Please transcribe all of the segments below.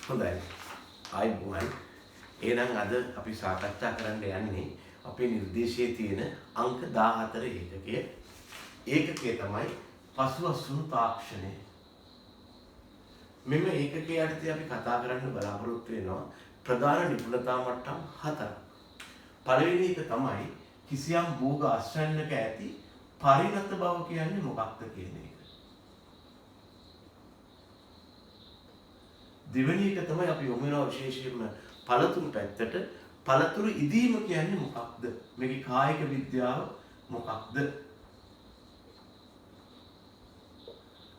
හොඳයි. ආයිබුවන්. එහෙනම් අද අපි සාකච්ඡා කරන්න යන්නේ අපේ නිර්දේශයේ තියෙන අංක 14 ඒකකය. ඒකකය තමයි පසුඅසුණු තාක්ෂණය. මෙන්න ඒකකයේ යටතේ අපි කතා කරන්න බලාපොරොත්තු වෙනවා ප්‍රධාන නිපුණතා මට්ටම් 4ක්. පළවෙනි එක තමයි කිසියම් භෝග අස්වැන්නක ඇති පරිණත බව කියන්නේ මොකක්ද කියන එක. දෙවෙනි එක තමයි අපි යොමු වෙනවා විශේෂයෙන්ම පළතුරු පැත්තට. පළතුරු ඉදීම කියන්නේ මොකක්ද? මේකේ කායික විද්‍යාව මොකක්ද?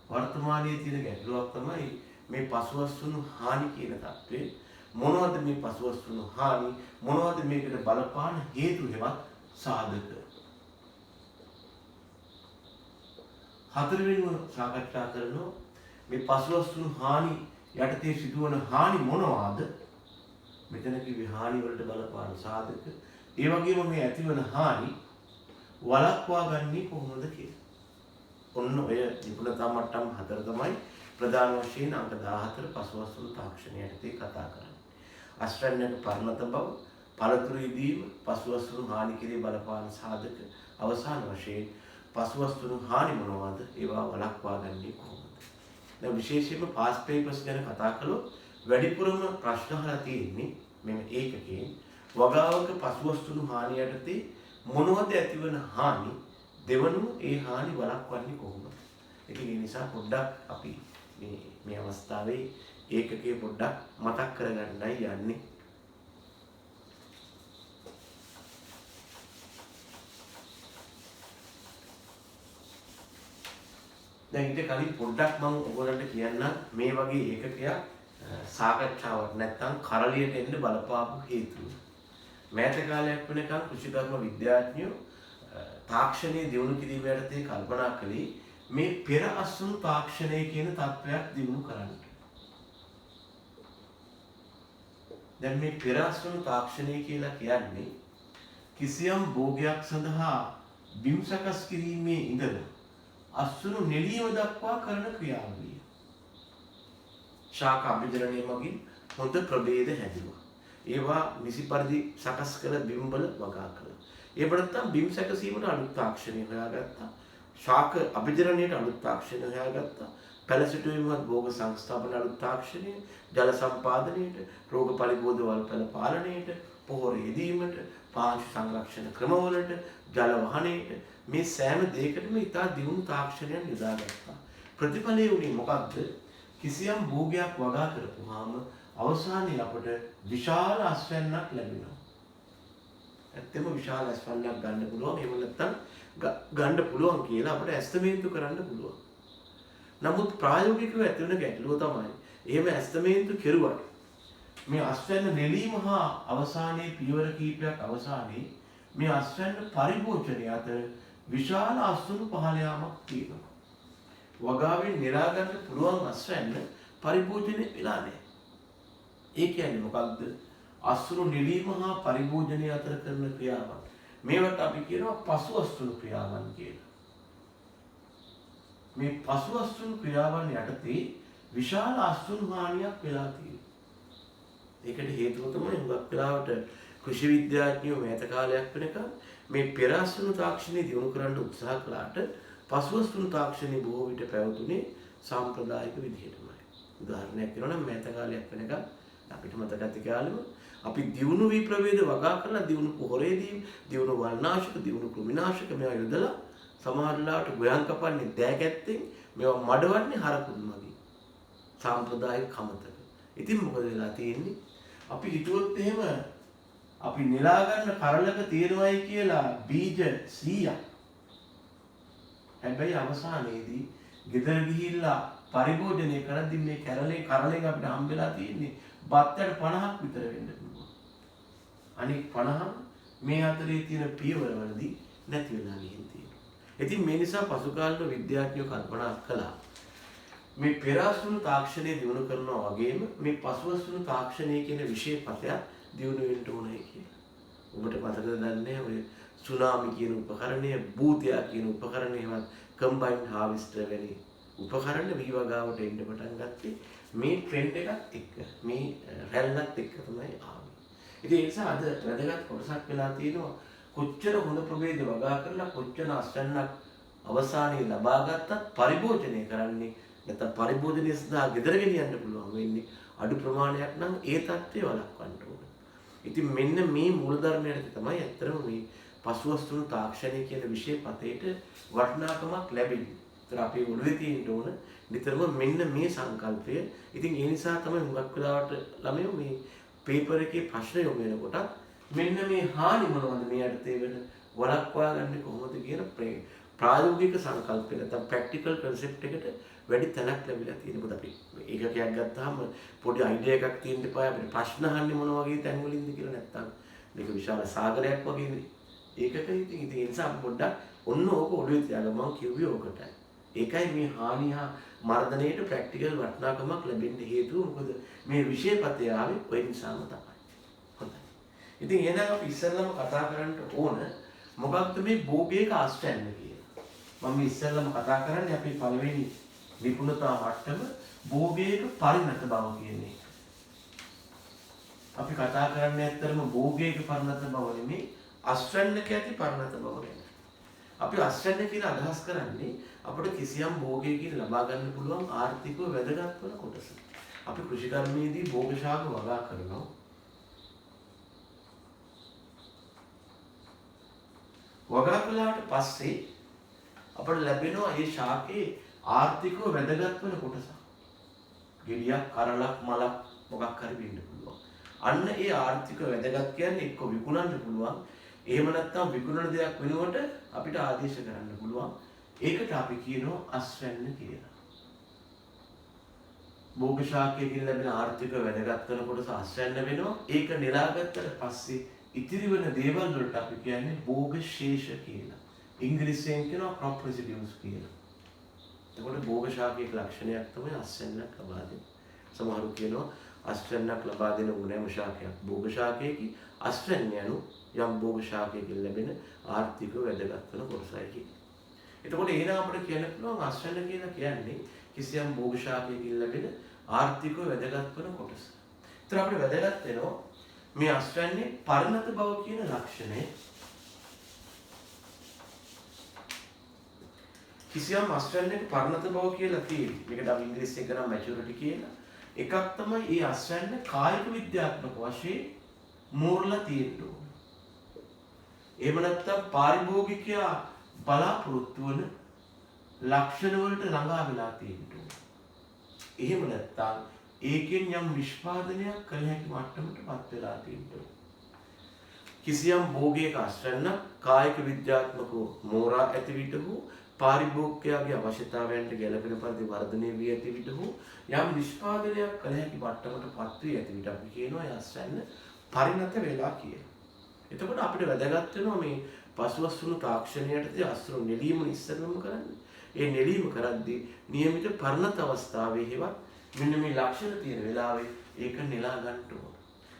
වර්තමානයේ තියෙන ගැටලුවක් තමයි මේ පසුඅසුණු හානි කියන தත්ත්වය. මොනවද මේ පසුඅසුණු හානි? මොනවද මේකට බලපාන හේතු හෙවත් සාධක? හතරවෙනිව සාකච්ඡා කරනවා මේ පසුඅසුණු හානි යටතේ සිදුවන හානි මොනවාද? මෙතන කිව්වේ හානි වලට බලපාන සාධක. ඒ වගේම මේ ඇතිවන හානි වළක්වා ගන්නේ කොහොමද කියලා. ඔන්න ඔය නිපුණතා මට්ටම් 4 තමයි ප්‍රධාන වශයෙන් අංක 14 පසුඅසුණු තාක්ෂණය යටතේ කතා කරන්නේ. අස්වැන්නක පරිණත බව, පළතුරු ඉදීම, පසුඅසුණු හානි කෙරේ බලපාන සාධක, අවසාන වශයෙන් පසුඅසුණු හානි මොනවාද? ඒවා වළක්වා ගන්නේ කොහොමද? දැන් විශේෂයෙන්ම පාස් පේපර්ස් ගැන කතා කළොත් වැඩිපුරම ප්‍රශ්න අහලා තියෙන්නේ මෙන්න ඒකකේ වගාවක පසුඅසුණු හානි යටතේ මොනවද ඇතිවන හානි? දෙවනුව ඒ හානි වළක්වන්නේ කොහොමද? ඒක නිසා පොඩ්ඩක් අපි මේ අවස්ථාවේ ඒකකේ පොඩ්ඩක් මතක් කරගන්නයි යන්නේ. දැන් ඊට කලින් පොඩ්ඩක් මම ඔයගොල්ලන්ට කියන්නම් මේ වගේ ඒකකයක් සාකච්ඡාවක් නැත්නම් කරලියට එන්න බලපාපු හේතුව. මෑත කාලයක් වෙනකන් කෘෂිකර්ම විද්‍යාඥයෝ තාක්ෂණයේ දියුණු කිරීම යටතේ කල්පනා කළේ මේ පෙර අසුණු තාක්ෂණය කියන තත්වයක් දියුණු කරන්න. දැන් මේ පෙර අසුණු තාක්ෂණය කියලා කියන්නේ කිසියම් භෝගයක් සඳහා බිම් සකස් කිරීමේ ඉඳලා අසුණු නෙළීම දක්වා කරන ක්‍රියාවලිය. ශාක අභිජනනය මගින් හොඳ ප්‍රභේද හැදුවා. ඒවා නිසි පරිදි සකස් කළ බිම්වල වගා කළා. ඒ වගේම බිම් සැකසීමට අලුත් තාක්ෂණය හොයාගත්තා. ශාක අභිජනනයට අලුත් තාක්ෂණය හොයාගත්තා. පැලසිටුවීමත් භෝග සංස්ථාපන අලුත් තාක්ෂණය, ජල සම්පාදනයට, රෝග පරිබෝධ වල්පල පාලනයට, පොහොර යෙදීමට, පාංශු සංරක්ෂණ ක්‍රමවලට, ජල වහනයට මේ සෑම දෙයකටම ඉතා දියුණු තාක්ෂණයන් යොදාගත්තා. ප්‍රතිඵලය වුණේ මොකක්ද? කිසියම් භෝගයක් වගා කරපුවාම අවසානයේ අපට විශාල අස්වැන්නක් ලැබෙනවා. ඇත්තම විශාල අස්වැන්නක් ගන්න පුළුවන්. එහෙම නැත්නම් ගන්න පුළුවන් කියලා අපිට ඇස්තමේන්තු කරන්න පුළුවන්. නමුත් ප්‍රායෝගිකව ඇතිවන ගැටලුව තමයි එහෙම ඇස්තමේන්තු කෙරුවට මේ අස්වැන්න නෙළීම හා අවසානයේ පියවර කීපයක් අවසානයේ මේ අස්වැන්න පරිභෝජනය අතර විශාල අසුණු පහළ යාමක් තියෙනවා. වගාවෙන් නෙලා ගන්න පුළුවන් අස්වැන්න පරිභෝජනය වෙලා නැහැ. ඒ කියන්නේ මොකක්ද? අසුණු නෙළීම හා පරිභෝජනය අතර කරන ක්‍රියාවන්. මේවට අපි කියනවා පසුඅසුණු ක්‍රියාවන් කියලා. මේ පසුඅසුණු ක්‍රියාවන් යටතේ විශාල අසුණු හානියක් වෙලා තියෙනවා. ඒකට හේතුව තමයි හුඟක් වෙලාවට කෘෂි විද්‍යාඥයෝ මෑත කාලයක් වෙනකන් මේ පෙර අසුණු තාක්ෂණය දියුණු කරන්න උත්සාහ කළාට පසුඅසුණු තාක්ෂණය බොහෝ විට පැවතුනේ සාම්ප්‍රදායික විදිහටමයි. උදාහරණයක් කියනවා නම් මෑත කාලයක් වෙනකන් අපිට මතක ඇති කාලෙම අපි දියුණු වී ප්‍රවේද වගා කරලා දියුණු පොහොරේදී දියුණු වල්නාශක දියුණු කෘමිනාශක මේවා යොදලා සමහරලාට ගොයන් කපන්නේ දෑගැත්තෙන් මේවා මඩවන්නේ හරකුන් මගින් සාම්ප්‍රදායික කමතක. ඉතින් මොකද වෙලා තියෙන්නේ? අපි හිතුවොත් එහෙම අපි නෙලා ගන්න කරලක තියෙනවයි කියලා බීජ 100ක්. හැබැයි අවසානයේදී ගෙදර ගිහිල්ලා පරිභෝජනය කරද්දී මේ කරලෙන් අපිට හම්බෙලා තියෙන්නේ බත්තට 50ක් විතර වෙන්න පුළුවන්. අනික 50 මේ අතරේ තියෙන පියවරවලදී නැති වෙලා ගිහින් තියෙනවා. ඉතින් මේ නිසා පසු කාලීන විද්‍යාඥයෝ කල්පනා කළා මේ පෙර අසුණු තාක්ෂණය දියුණු කරනවා වගේම මේ පසුඅසුණු තාක්ෂණය කියන විශේෂපතයක් දියුණු වෙන්න ඕනේ කියලා. ඔබට මතකද දන්නේ ඔය සුනාමි කියන උපකරණය, භූතයා කියන උපකරණයවත් කම්බයින්ඩ් හාවිස්ටර් වැනි උපකරණ වී වගාවට එන්න පටන් ගත්තේ මේ ට්‍රෙන්ඩ් එකත් එක්ක මේ රැල්ලත් එක්ක තමයි ආවේ. ඉතින් ඒ නිසා අද වැදගත් කොටසක් වෙලා තියෙනවා කොච්චර හොඳ ප්‍රභේද වගා කරලා කොච්චර අස්වැන්නක් අවසානයේ ලබා ගත්තත් පරිභෝජනය කරන්නේ නැත්නම් පරිභෝජනය සඳහා ගෙදර ගෙනියන්න පුළුවන් වෙන්නේ අඩු ප්‍රමාණයක් නම් ඒ தත්ත්වය වළක්වන්න ඕන. ඉතින් මෙන්න මේ මූලධර්මයට තමයි ඇත්තටම මේ පසුවස්තුණු තාක්ෂණය කියන විෂය පතේට වටිනාකමක් ලැබෙන්නේ. ඒතර අපි ඔළුවේ තියෙන්න ඕන නිතරම මෙන්න මේ සංකල්පය. ඉතින් ඒ නිසා තමයි හුඟක් වෙලාවට ළමයෝ මේ පේපර් එකේ ප්‍රශ්න යොමු වෙනකොට මෙන්න මේ හානි මොනවද මේ යටතේ වෙන වළක්වා ගන්න කොහොමද කියන ප්‍රායෝගික සංකල්පය නැත්නම් ප්‍රැක්ටිකල් කන්සෙප්ට් එකට වැඩි තැනක් ලැබිලා තියෙන කොට අපි ඒකකයක් ගත්තාම පොඩි අයිඩියා එකක් තියෙන්න එපා අපිට ප්‍රශ්න අහන්නේ මොන වගේ තැන් වලින්ද කියලා නැත්නම් මේක විශාල සාගරයක් වගේනේ ඒකක ඉතින් ඒ නිසා අපි පොඩ්ඩක් ඔන්න ඕක ඔළුවේ තියාගන්න මම කිව්වේ ඕකටයි ඒකයි මේ හානිය මර්ධනයේට ප්‍රැක්ටිකල් වටිනාකමක් ලැබෙන්න හේතුව මොකද මේ විෂය පතේ ආවේ ඔය නිසාම තමයි හොඳයි ඉතින් එහෙනම් අපි ඉස්සෙල්ලාම කතා කරන්න ඕන මොකක්ද මේ භෝගයක ආශ්‍රයන්න කියලා මම ඉස්සෙල්ලාම කතා කරන්නේ අපි පළවෙනි නිපුණතා මට්ටම භෝගයක පරිණත බව කියන එක. අපි කතා කරන්නේ ඇත්තටම භෝගයක පරිණත බව නෙමෙයි අස්වැන්නක ඇති පරිණත බව ගැන. අපි අස්වැන්න කියලා අදහස් කරන්නේ අපිට කිසියම් භෝගයකින් ලබා ගන්න පුළුවන් ආර්ථිකව වැදගත් වන කොටස. අපි කෘෂිකර්මයේදී භෝග ශාක වගා කරනවා. වගා කළාට පස්සේ අපිට ලැබෙනවා මේ ශාකේ ආර්ථිකව වැදගත් වෙන කොටසක්. ගෙඩියක්, කරලක්, මලක් මොකක් හරි වෙන්න පුළුවන්. අන්න ඒ ආර්ථික වැදගත් කියන්නේ එක්ක විකුණන්න පුළුවන්. එහෙම නැත්නම් විකුණන දෙයක් වෙනුවට අපිට ආදේශ කරන්න පුළුවන්. ඒකට අපි කියනවා අස්වැන්න කියලා. භෝග ශාකයකින් ලැබෙන ආර්ථික වැදගත් වෙන කොටස අස්වැන්න වෙනවා. ඒක නෙලාගත්තට පස්සේ ඉතිරි වෙන දේවල් වලට අපි කියන්නේ භෝග ශේෂ කියලා. ඉංග්‍රීසියෙන් කියනවා crop residues කියලා. එතකොට භෝග ශාකයක ලක්ෂණයක් තමයි අස්වැන්නක් ලබා දෙන්නේ. සමහරු කියනවා අස්වැන්නක් ලබා දෙන උගනෑම ශාකයක් භෝග ශාකයකි. අස්වැන්න යනු යම් භෝග ශාකයකින් ලැබෙන ආර්ථික වැදගත් වෙන කොටසයි කියන්නේ. එතකොට එහෙනම් අපිට කියන්න පුළුවන් අස්වැන්න කියලා කියන්නේ කිසියම් භෝග ශාකයකින් ලැබෙන ආර්ථික වැදගත් වෙන කොටස. ඒතර අපිට වැදගත් වෙනවා මේ අස්වැන්නේ පරිණත බව කියන ලක්ෂණය කිසියම් අස්වැන්නක පරිණත බව කියලා තියෙන්නේ. මේකට අපි ඉංග්‍රීසියෙන් කරා මැචුරිටි කියලා. එකක් තමයි මේ අස්වැන්න කායික විද්‍යාත්මක වශයෙන් මෝරලා තියෙන්න ඕන. එහෙම නැත්නම් පාරිභෝගිකයා බලාපොරොත්තු වන ලක්ෂණ වලට ළඟා වෙලා තියෙන්න ඕන. එහෙම නැත්නම් ඒකෙන් යම් නිෂ්පාදනයක් කළ හැකි මට්ටමකටපත් වෙලා තියෙන්න ඕන. කිසියම් භෝගයක අස්වැන්න කායික විද්‍යාත්මකව මෝරා ඇති විට හෝ පාරිභෝගිකයාගේ අවශ්‍යතාවයන්ට ගැළපෙන පරිදි වර්ධනය වී ඇති විට හෝ යම් නිෂ්පාදනයක් කළ හැකි මට්ටමකටපත් වී ඇති විට අපි කියනවා ඒ අස්වැන්න පරිණත වෙලා කියලා. එතකොට අපිට වැදගත් වෙනවා මේ පසුවස්තුණු තාක්ෂණයටදී අස්වැන්න නෙලීම ඉස්සරලම කරන්නේ. ඒ නෙලීම කරද්දී નિયમિત පරිණත අවස්ථාවේ හේවත් මෙන්න මේ ලක්ෂණ තියෙන වෙලාවේ ඒක නෙලා ගන්න ඕන.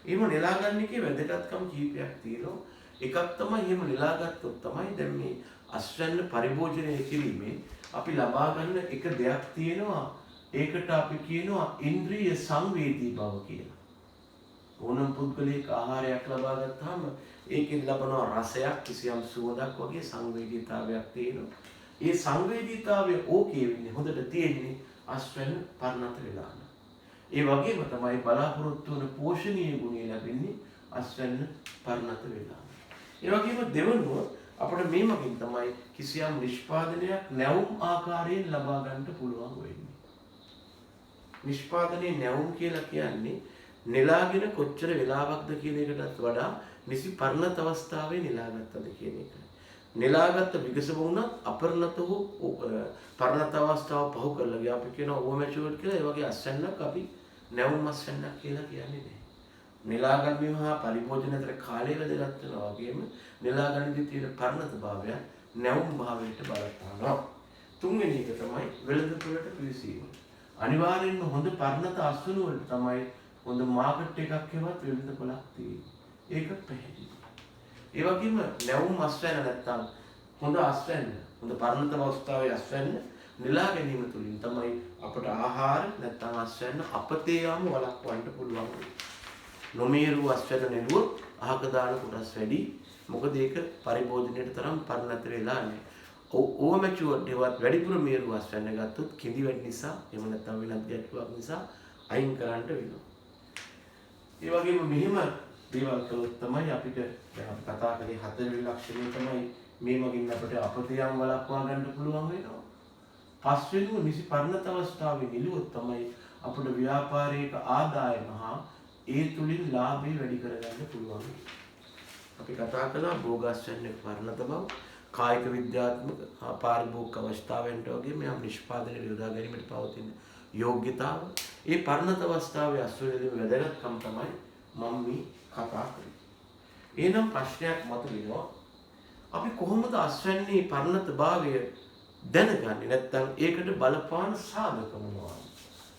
එහෙම නෙලා ගන්න එකේ වැදගත්කම් කීපයක් තියෙනවා. එකක් තමයි එහෙම නෙලා ගත්තොත් තමයි දැන් මේ අස්වැන්න පරිභෝජනය කිරීමෙන් අපි ලබා ගන්න එක දෙයක් තියෙනවා. ඒකට අපි කියනවා ඉන්ද්‍රිය සංවේදී බව කියලා. ඕනම පුද්ගලයෙක් ආහාරයක් ලබා ගත්තාම ඒකෙන් ලබන රසයක් කිසියම් සුවඳක් වගේ සංවේදීතාවයක් තියෙනවා. ඒ සංවේදීතාවය ඕකේ වෙන්නේ හොඳට තියෙන්නේ අස්වැන්න පරිණත වෙලා. ඒ වගේම තමයි බලාපොරොත්තු වන පෝෂණීය ගුණය ලැබෙන්නේ අස්වැන්න පරිණත වෙලා. ඒ වගේම දෙවනුව අපිට මේ මගින් තමයි කිසියම් නිෂ්පාදනයක් නැවුම් ආකාරයෙන් ලබා ගන්න පුළුවන් වෙන්නේ. නිෂ්පාදනයේ නැවුම් කියලා කියන්නේ නෙලාගෙන කොච්චර වෙලාවක්ද කියන එකටත් වඩා නිසි පරිණත අවස්ථාවේ නෙලාගත්තද කියන එකයි. නෙලාගත්ත විගස වුණත් අපරිණත වූ පරිණත අවස්ථාව පහු කරලා ගියා අපි කියනවා ඕවර්චුවර්ඩ් කියලා. ඒ වගේ අස්වැන්නක් අපි නැවුම් අස්වැන්නක් කියලා කියන්නේ නැහැ. නෙලාගැනීම හා පරිභෝජන අතර කාලය වැදගත් වෙනවා වගේම නෙලාගැනීමේ තියෙන පරිණත භාවය නැවුම් භාවයට බලපානවා. තුන්වෙනි එක තමයි වෙළඳපොළට පිවිසීම. අනිවාර්යෙන්ම හොඳ පරිණත අස්වැන්න වලට තමයි හොඳ මාකට් එකක් හේවත් වෙළඳපොළක් තියෙන්නේ. ඒක පැහැදිලි. ඒ වගේම නැවුම් අස්වැන්න නැත්තම් හොඳ අස්වැන්න හොඳ පරිණත අවස්ථාවේ අස්වැන්න නෙලා ගැනීම තුළින් තමයි අපට ආහාර නැත්නම් අස්වැන්න අපතේ යාම වළක්වන්න පුළුවන්. නොමේරු අස්වැන්න නෙළුවොත් අහක දාන කොටස් වැඩි. මොකද ඒක පරිභෝජනයට තරම් පරිණත වෙලා නැහැ. ඕමැචුවර් දෙවත් වැඩිපුර මේරු අස්වැන්න ගත්තොත් කිඳි වැඩි නිසා එහෙම නැත්නම් වෙනත් ගැටලුවක් නිසා අයින් කරන්න වෙනවා. ඒ වගේම මෙහෙම දේවල් කළොත් තමයි අපිට දැන් අපි කතා කරේ හතරවෙනි ලක්ෂණය තමයි මේ මගින් අපිට අපතයන් වළක්වා ගන්න පුළුවන් වෙනවා. පස්වෙනිම නිසි පරිණත අවස්ථාවේ නිලුවොත් තමයි අපිට ව්‍යාපාරයක ආදායම හා ඒ තුලින් ලාභය වැඩි කරගන්න පුළුවන්. අපි කතා කළා භෝගාස්වැන්නේ පරිණත බව, කායික විද්‍යාත්මක හා පාරිභෝගික අවස්ථාවෙන්ට වගේ මෙම් නිෂ්පාදනයේ යොදා ගැනීමට පවතින යෝග්‍යතාව. ඒ පරිණත අවස්ථාවේ අස්වැන්නේදී වැදගත්කම තමයි මම මේ කතා කරන්නේ. එහෙනම් ප්‍රශ්නයක් මතුවෙනවා. අපි කොහොමද අස්වැන්නේ පරිණතභාවය දැනගන්නේ? නැත්නම් ඒකට බලපාන සාධක මොනවාද?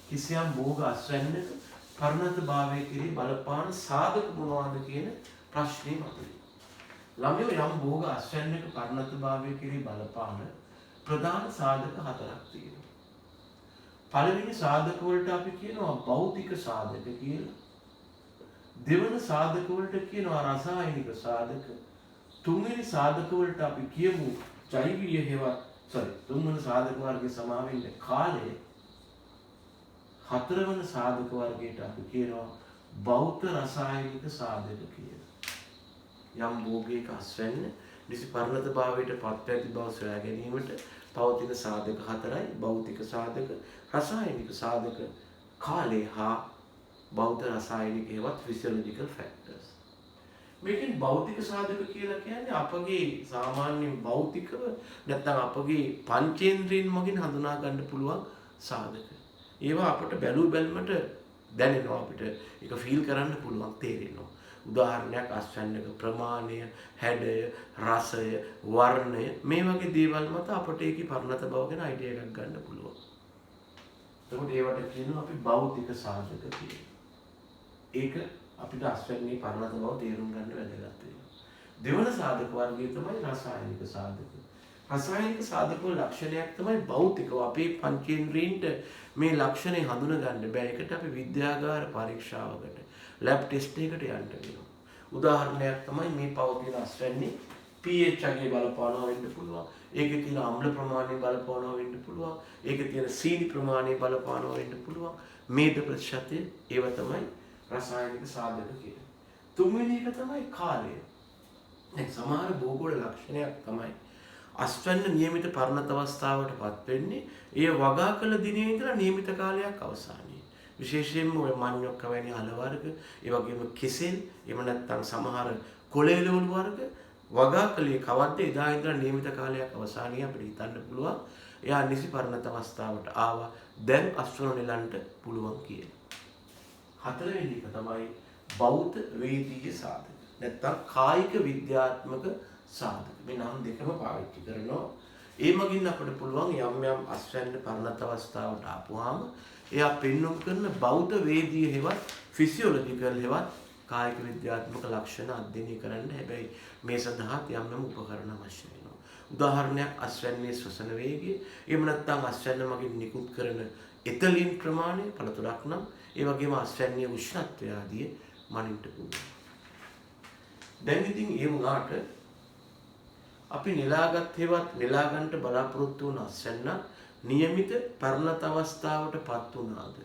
කිසියම් භෝග අස්වැන්නක පරිණතභාවය කෙරෙහි බලපාන සාධක මොනවාද කියන ප්‍රශ්නේ මතුවේ. ළමයෝ යම් භෝග අස්වැන්නක පරිණතභාවය කෙරෙහි බලපාන ප්‍රධාන සාධක හතරක් තියෙනවා. පළවෙනි සාධක වලට අපි කියනවා භෞතික සාධක කියලා. දෙවන සාධක වලට කියනවා රසායනික සාධක. තුන්වෙනි සාධක වලට අපි කියමු ජෛවීය තුන්වෙනි සාධක වර්ගයේ සමාවෙන්නේ කාලය. හතරවන සාධක වර්ගයට අපි කියනවා භෞත රසායනික සාධක කියලා. යම් භෝගයක අස්වැන්න නිසි පරිණතභාවයට පත් ඇති බව සොයා ගැනීමට පවතින සාධක හතරයි භෞතික සාධක, රසායනික සාධක, කාලය හා භෞත රසායනික හේවත් physiological factors. මේකෙන් භෞතික සාධක කියලා කියන්නේ අපගේ සාමාන්‍ය භෞතිකව නැත්නම් අපගේ පංචේන්ද්‍රියන් මගින් හඳුනා ගන්න පුළුවන් සාධක. ඒවා අපට බැලු බැලමට දැනෙනවා, අපිට ඒක ෆීල් කරන්න පුළුවන්, තේරෙනවා. උදාහරණයක් අස්වැන්නක ප්‍රමාණය, හැඩය, රසය, වර්ණය මේ වගේ දේවල් මත අපට ඒකේ පරිණත බව ගැන අයිඩියා එකක් ගන්න පුළුවන්. එතකොට ඒවට කියනවා අපි භෞතික සාධක කියලා. ඒක අපිට අස්වැන්නේ පරිණත බව තේරුම් ගන්න වැදගත් වෙනවා. දෙවන සාධක වර්ගය තමයි රසායනික සාධක. රසායනික සාධක වල ලක්ෂණයක් තමයි භෞතිකව අපේ පංචේන්ද්‍රියන්ට මේ ලක්ෂණේ හඳුනා ගන්න බෑ. ඒකට අපි විද්‍යාගාර පරීක්ෂාවකට ලැබ් ටෙස්ට් එකකට යන්න වෙනවා. උදාහරණයක් තමයි මේ පවතින අස්වැන්නේ pH අගේ බලපානවා වෙන්න පුළුවන්. ඒකේ තියෙන අම්ල ප්‍රමාණය බලපානවා වෙන්න පුළුවන්. ඒකේ තියෙන සීනි ප්‍රමාණය බලපානවා වෙන්න පුළුවන්. මේද ප්‍රතිශතය ඒව තමයි රසායනික සාධක කියන්නේ. තුන්වෙනි එක තමයි කාලය. දැන් සමහර භූගෝල ලක්ෂණයක් තමයි අස්වැන්න નિયમિત පරිණත අවස්ථාවටපත් වෙන්නේ ඒ වගා කළ දිනේ ඉඳලා નિયમિત කාලයක් අවසානයේ. විශේෂයෙන්ම ඔය මඤ්ඤොක්ක වැනි අල වර්ග, ඒ වගේම කෙසෙල්, එහෙම නැත්නම් සමහර කොළේලවලු වර්ග වගා කළේ කවද්ද එදා ඉඳලා નિયમિત කාලයක් අවසානයේ අපිට හිතන්න පුළුවන් එයා නිසි පරිණත අවස්ථාවට ආවා. දැන් අස්වැන්න නෙලන්න පුළුවන් කියලා. හතරවෙනි එක තමයි භෞත වේදීය සාධක. නැත්නම් කායික විද්‍යාත්මක සාධක. මේ නම් දෙකම පාවිච්චි කරනවා. ඒ මගින් අපිට පුළුවන් යම් යම් අස්වැන්න පරිණත අවස්ථාවට ආපුවාම එයා පෙන්වුම් කරන භෞත වේදීය හේවත් ෆිසියොලොජිකල් හේවත් කායික විද්‍යාත්මක ලක්ෂණ අධ්‍යයනය කරන්න. හැබැයි මේ සඳහා යම් යම් උපකරණ අවශ්‍ය වෙනවා. උදාහරණයක් අස්වැන්නේ ශ්වසන වේගය, එහෙම නැත්නම් අස්වැන්න මගින් නිකුත් කරන එතලින් ප්‍රමාණය පළතුරක් නම්, ඒ වගේම අස්වැන්නේ උෂ්ණත්වය ආදී මනින්න පුළුවන්. දැන් ඉතින් ඒ වුණාට අපි නෙලාගත් හේවත් නෙලා ගන්නට බලාපොරොත්තු වුණ අස්වැන්න નિયમિત පරිණත අවස්ථාවටපත් වුණාද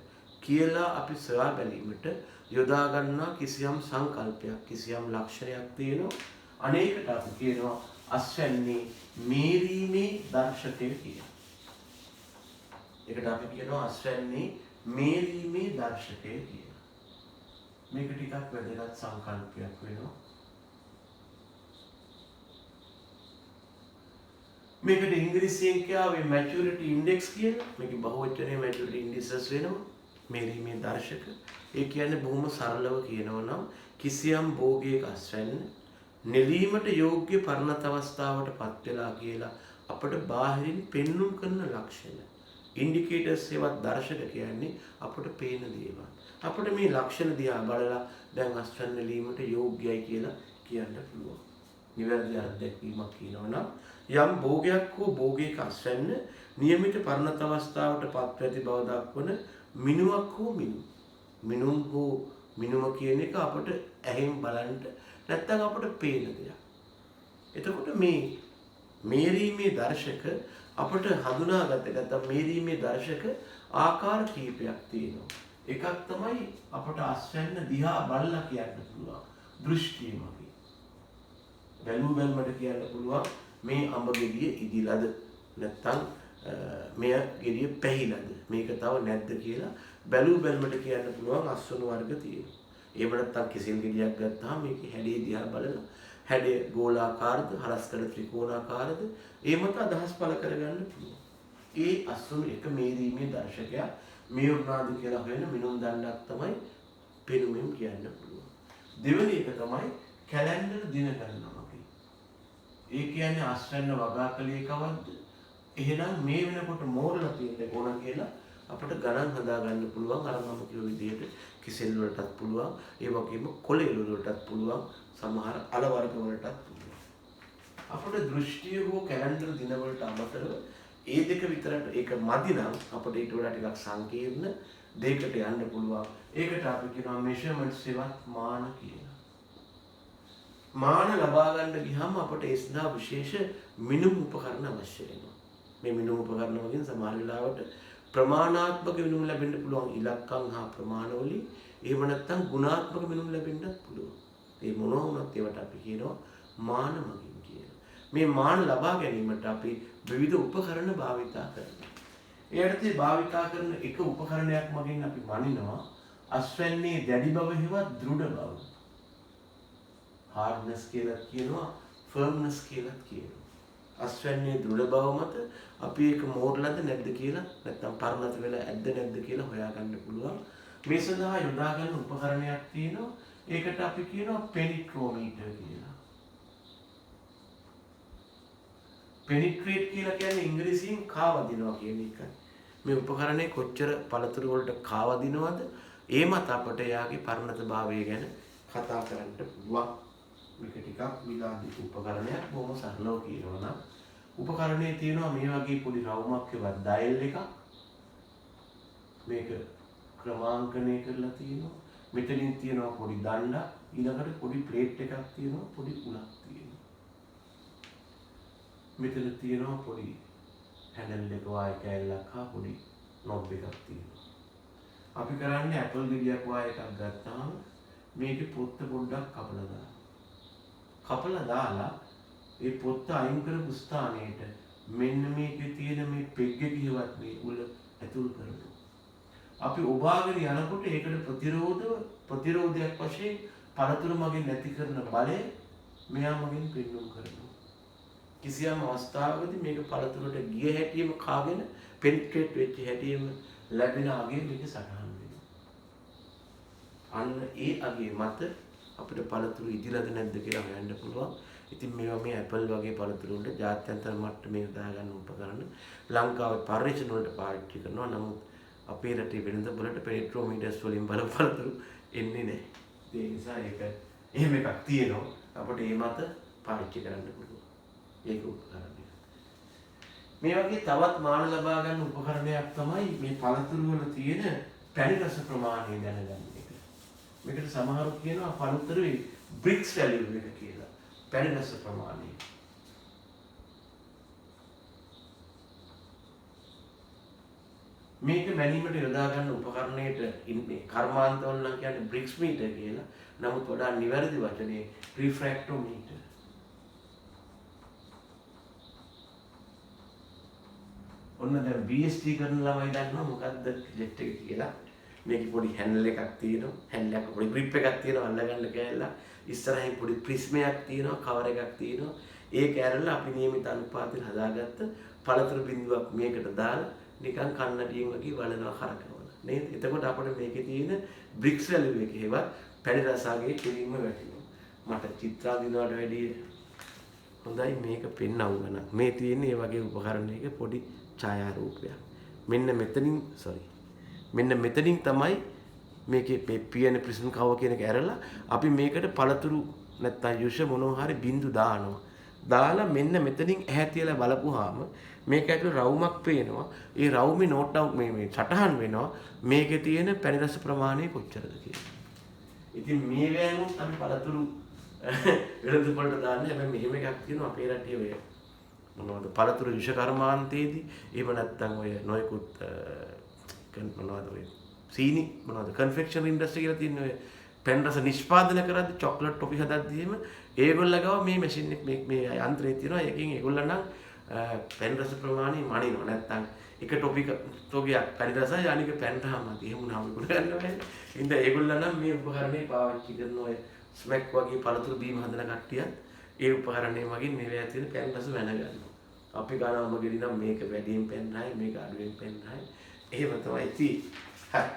කියලා අපි සොයා බැලීමට යොදා ගන්නා කිසියම් සංකල්පයක්, කිසියම් ලක්ෂණයක් තියෙනවා. අනේකට අපි කියනවා අස්වැන්නේ මේරීමේ දර්ශකය කියලා. ඒකට අපි කියනවා අස්වැන්නේ මේරීමේ දර්ශකය කියලා. මේක ටිකක් වැදගත් සංකල්පයක් වෙනවා. මේකට ඉංග්‍රීසියෙන් කියවේ maturity index කියලා. මේකේ බහුවචනයේ maturity indices වෙනවා. මේරීමේ දර්ශක. ඒ කියන්නේ බොහොම සරලව කියනවා නම් කිසියම් භෝගයක අස්වැන්න නෙලීමට යෝග්‍ය පරිණත අවස්ථාවටපත් වෙලා කියලා අපට බාහිරින් පෙන්눔 කරන ලක්ෂණ. ඉන්ඩිකේටර්ස් ඒවත් දර්ශක කියන්නේ අපට පේන දේවල්. අපිට මේ ලක්ෂණ දිහා බලලා දැන් අස්වැන්න නෙලීමට යෝග්‍යයි කියලා කියන්න පුළුවන්. නිවැරදි අත්දැකීමක් කියනවා නම් යම් භෝගයක් හෝ භෝගයක අස්වැන්න නියමිත පරණත අවස්ථාවට පත් ඇති බව දක්වන මිනුවක් හෝ මිනුම් හෝ මිනුම කියන එක අපට ඇහෙන් බලන්න නැත්නම් අපට පේන දෙයක්. එතකොට මේ මේරීමේ දර්ශක අපට හඳුනාගත නැත්නම් මේරීමේ දර්ශක ආකාර කීපයක් තියෙනවා. එකක් තමයි අපට අස්වැන්න දිහා බලලා කියන්න පුළුවන් දෘෂ්ටියමයි. බැලුමට කියන්න පුළුවන් මේ අඹ ගෙඩිය ඉදිලාද නැත්නම් මෙය ගෙඩිය පැහිලාද මේක තව නැද්ද කියලා බැලුමට කියන්න පුළුවන් අස්වැන්න වර්ග තියෙනවා. එහෙම නැත්නම් කිසිල් ගෙඩියක් ගත්තාම මේකේ හැඩය දිහා බලලා හැඩය ගෝලාකාරද හරස්කඩ ත්‍රිකෝණාකාරද ඒ මත අදහස් පළ කරගන්න පුළුවන්. ඒ අස්වැන්න එක මේරීමේ දර්ශකයක් මේ වුණාද කියලා හොයන මිනුම් දණ්ඩක් තමයි පෙනුමෙන් කියන්න පුළුවන්. දෙවෙනි එක තමයි කැලෙන්ඩර් දින ගන්නවා. ඒ කියන්නේ අස්වැන්න වගා කලේ කවද්ද? එහෙනම් මේ වෙනකොට මෝරලා තියෙන්න ඕන කියලා අපිට ගණන් හදා ගන්න පුළුවන්. අර මම කිව්ව විදිහට කිසෙල් වලටත් පුළුවන්. ඒ වගේම කොළේල වලටත් පුළුවන්. සමහර අල වර්ග වලටත් පුළුවන්. අපිට දෘෂ්ටිය හෝ කැලෙන්ඩර් දින වලට අමතරව ඒ දෙක විතරට ඒක මදි නම් අපිට ඊට වඩා ටිකක් සංකීර්ණ දෙයකට යන්න පුළුවන්. ඒකට අපි කියනවා මෙෂර්මන්ට්ස් ඒවත් මාන කියලා. මාන ලබා ගන්න ගියාම අපට ඒ සඳහා විශේෂ මිනුම් උපකරණ අවශ්‍ය වෙනවා. මේ මිනුම් උපකරණ වලින් සමහර වෙලාවට ප්‍රමාණාත්මක මිනුම් ලැබෙන්න පුළුවන් ඉලක්කම් හා ප්‍රමාණවලින්. එහෙම නැත්නම් ගුණාත්මක මිනුම් ලැබෙන්නත් පුළුවන්. මේ මොනවා වුණත් ඒවට අපි කියනවා මාන මගින් කියලා. මේ මාන ලබා ගැනීමට අපි විවිධ උපකරණ භාවිතා කරනවා. ඒ අර්ථයේ භාවිතා කරන එක උපකරණයක් මගින් අපි මනිනවා අස්වැන්නේ දැඩි බව හෙවත් දෘඪ බව. hardness කියලා කියනවා firmness කියලා කියනවා. අස්වැන්නේ දෘঢ় බව මත අපි ඒක මෝරලාද නැද්ද කියලා නැත්නම් පරණත වෙලා ඇද්ද නැද්ද කියලා හොයාගන්න පුළුවන්. මේ සඳහා යොදා ගන්න උපකරණයක් තියෙනවා. ඒකට අපි කියනවා පෙනිට්‍රෝමීටර් කියලා. පෙනිට්‍රේට් කියලා කියන්නේ ඉංග්‍රීසියෙන් කාවදිනවා කියන එකයි. මේ උපකරණය කොච්චර පළතුරු වලට කාවදිනවද? ඒ මත අපට එයාගේ පරණතභාවය ගැන කතා කරන්න පුළුවන්. මේක ටිකක් විලාදී උපකරණයක්. බොහොම සරලව කියනවා නම් උපකරණයේ තියෙනවා මේ වගේ පොඩි රවුමක් ඒවත් ඩයල් එකක්. මේක ක්‍රමාංකණය කරලා තියෙනවා. මෙතනින් තියෙනවා පොඩි දණ්ඩක්. ඊළඟට පොඩි ප්ලේට් එකක් තියෙනවා. පොඩි උලක් තියෙනවා. මෙතන තියෙනවා පොඩි හැන්ඩල් එක වාය කෑල්ලක් හා පොඩි නොබ් එකක් තියෙනවා. අපි කරන්නේ ඇපල් ගෙඩියක් වාය එකක් ගත්තාම මේකේ පොත්ත පොඩ්ඩක් කපලා දාලා ඒ පොත්ත අයින් කරපු ස්ථානයට මෙන්න මේකේ තියෙන මේ පෙග් එකේවත් මේ උල ඇතුල් කරනවා. අපි ඔබාගෙන යනකොට ඒකට ප්‍රතිරෝධයක් වශයෙන් පළතුරු මගින් නැති කරන බලය මෙයා මගින් පෙන්වුම් කරනවා. කිසියම් අවස්ථාවකදී මේක පළතුරට ගිය හැටියෙම කාගෙන පෙනිට්‍රේට් වෙච්ච හැටියෙම ලැබෙන අගය මේක සටහන් වෙනවා. අන්න ඒ අගය මත අපිට පළතුරු ඉදිලාද නැද්ද කියලා හොයන්න පුළුවන්. ඉතින් මේවා මේ ඇපල් වගේ පළතුරු වලට ජාත්‍යන්තර මට්ටමේ යොදා ගන්න උපකරණ ලංකාවේ පරිශ්‍රණ වලට පාවිච්චි කරනවා. නමුත් අපේ රටේ වෙනද වලට පෙනිට්‍රෝමීටර්ස් වලින් බලන පළතුරු එන්නේ නැහැ. ඒ නිසා ඒක එහෙම එකක් තියෙනවා. අපිට ඒ මත පාවිච්චි කරන්න පුළුවන්. ඒක උපකරණය. මේ වගේ තවත් මාන ලබා ගන්න උපකරණයක් තමයි මේ පළතුරු වල තියෙන පැණි රස ප්‍රමාණය දැනගන්න එක. මේකට සමහරව කියනවා පළතුරුවේ බ්‍රික්ස් වැලියු එක කියලා. පැණි රස ප්‍රමාණය. මේක මැනීමට යොදා ගන්න උපකරණයට ඉන්නේ කර්මාන්තවල නම් කියන්නේ බ්‍රික්ස් මීටර් කියලා. නමුත් වඩා නිවැරදි වචනේ රිෆ්‍රැක්ටෝමීටර්. ඔන්න දැන් BST කරන ළමයි දන්නවා මොකද්ද ජෙට් එක කියලා. මේකේ පොඩි හැන්ඩල් එකක් තියෙනවා. හැන්ඩල් එක පොඩි ග්‍රිප් එකක් තියෙනවා අල්ලගන්න කෑල්ල. ඉස්සරහින් පොඩි ප්‍රිස්මයක් තියෙනවා, කවර් එකක් තියෙනවා. ඒක ඇරලා අපි නියමිත අනුපාතයෙන් හදාගත්ත පළතුරු බිඳුවක් මේකට දාලා නිකන් කන්නඩියෙන් වගේ බලනවා කරකවලා. නේද? එතකොට අපිට මේකේ තියෙන බ්‍රික්ස් වැලියු එක හේවත් පැණි රසාගේ කිරීම වැටෙනවා. මට චිත්‍රාදීනවට වැඩිය හොඳයි මේක පෙන්නව ගන්න. මේ තියෙන්නේ මේ වගේ උපකරණයක පොඩි ඡායාරූපයක්. මෙන්න මෙතනින් තමයි මේකේ පියන ප්‍රිස්ම් කව කියන එක ඇරලා අපි මේකට පළතුරු නැත්තම් යුෂ මොනවා හරි බින්දු දානවා. දාලා මෙන්න මෙතනින් ඇහැ තියලා බලපුවාම මේක ඇතුළේ රවුමක් පේනවා. ඒ රවුමේ නෝට් ඩවුන් මේ සටහන් වෙනවා මේකේ තියෙන පැණි රස ප්‍රමාණය කොච්චරද කියලා. ඉතින් මේ වෑනුත් අපි පළතුරු වෙළඳ පොළට දාන්නේ. හැබැයි මෙහෙම එකක් තියෙනවා අපේ රටේ ඔය මොනවද පළතුරු විෂ කර්මාන්තයේදී එහෙම නැත්නම් ඔය නොයෙකුත් මොනවද ඔය සීනි මොනවද කන්ෆෙක්ෂන් ඉන්ඩස්ට්‍රි කියලා තියෙන ඔය පැන් රස නිෂ්පාදනය කරද්දී චොක්ලට් ටොපි හදද්දී එහෙම ඒගොල්ලෝ ගාව මේ මැෂින් එක මේ යන්ත්‍රය තියෙනවා. ඒකෙන් ඒගොල්ලෝ නම් පැන් රස ප්‍රමාණය මනිනවා. නැත්නම් එක ටොපික් තෝගයක් පැණි රසයි අනික පැන් රහමයි. එහෙම නම් විකුණ ගන්න බෑනේ. ඉතින් ඒගොල්ලෝ නම් මේ උපකරණේ පාවිච්චි කරන ඔය ස්මැක් වගේ පළතුරු බීම හදන කට්ටියත් ඒ උපකරණය මගින් මේවා තියෙන පැන් රස වැළගන්නවා. අපි ගානම ගෙඩි නම් මේක වැඩියෙන් පැන් රහයි මේක අඩුවෙන් පැන් රහයි. එහෙම තමයි තියෙන්නේ. හරි.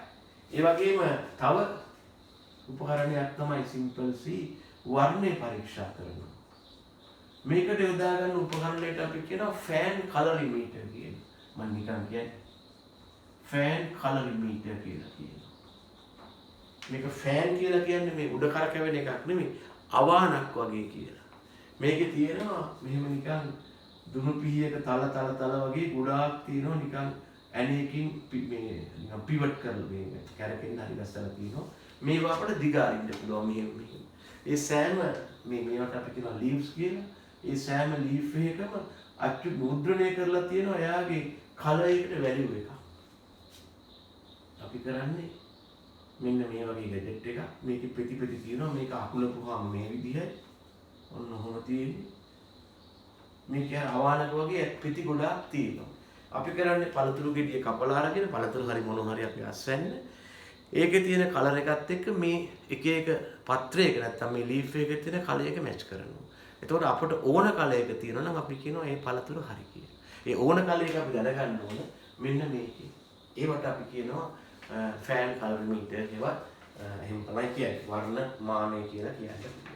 ඒ වගේම තව උපකරණයක් තමයි සිම්පල් සී වර්ණය පරීක්ෂා කරනවා. මේකට යොදා ගන්න උපකරණයට අපි කියනවා ෆෑන් කලරිමීටර් කියලා. මම නිකන් කියන්නේ ෆෑන් කලරිමීටර් කියලා කියනවා. මේක ෆෑන් කියලා කියන්නේ මේ උඩ කරකැවෙන එකක් නෙමෙයි අවානක් වගේ කියලා. මේකේ තියෙනවා මෙහෙම නිකන් දුනු පිහියක තල වගේ ගොඩාක් තියෙනවා නිකන් ඇණයකින් මේ නිකන් පිවට් කරලා මේ කැරකෙන්න හරි ගස්සලා තියෙනවා. මේවා අපිට දිගාරින්න පුළුවන් මෙහෙම. ඒ සෑම මේවට අපි කියනවා ලීව්ස් කියලා. ඒ සෑම ලීෆ් එකකම අච්චු මුද්‍රණය කරලා තියෙනවා එයාගේ කලර් එකට වැලියු එකක්. අපි කරන්නේ මෙන්න මේ වගේ ගැජට් එකක්. මේකේ පෙති තියෙනවා. මේක අකුලපුවාම මේ විදිහයි. ඔන්න ඔහොම තියෙන්නේ. මේක අවානක වගේ පෙති ගොඩාක් තියෙනවා. අපි කරන්නේ පළතුරු ගෙඩිය කපලා අරගෙන පළතුරු හරි මොන හරි අපි අස්වැන්න. ඒකේ තියෙන කලර් එකත් එක්ක මේ එක පත්‍රයක නැත්තම් මේ ලීෆ් එකේ තියෙන කලර් එක මැච් කරනවා. එතකොට අපට ඕන කලර් එක තියෙනවා නම් අපි කියනවා මේ පළතුරු හරි කියලා. ඒ ඕන කලර් එක අපි දැනගන්න ඕන මෙන්න මේකේ. ඒවට අපි කියනවා ෆෑන් කලර් මීටර් ඒවා එහෙම තමයි කියන්නේ. වර්ණ මානය කියලා කියන්නේ.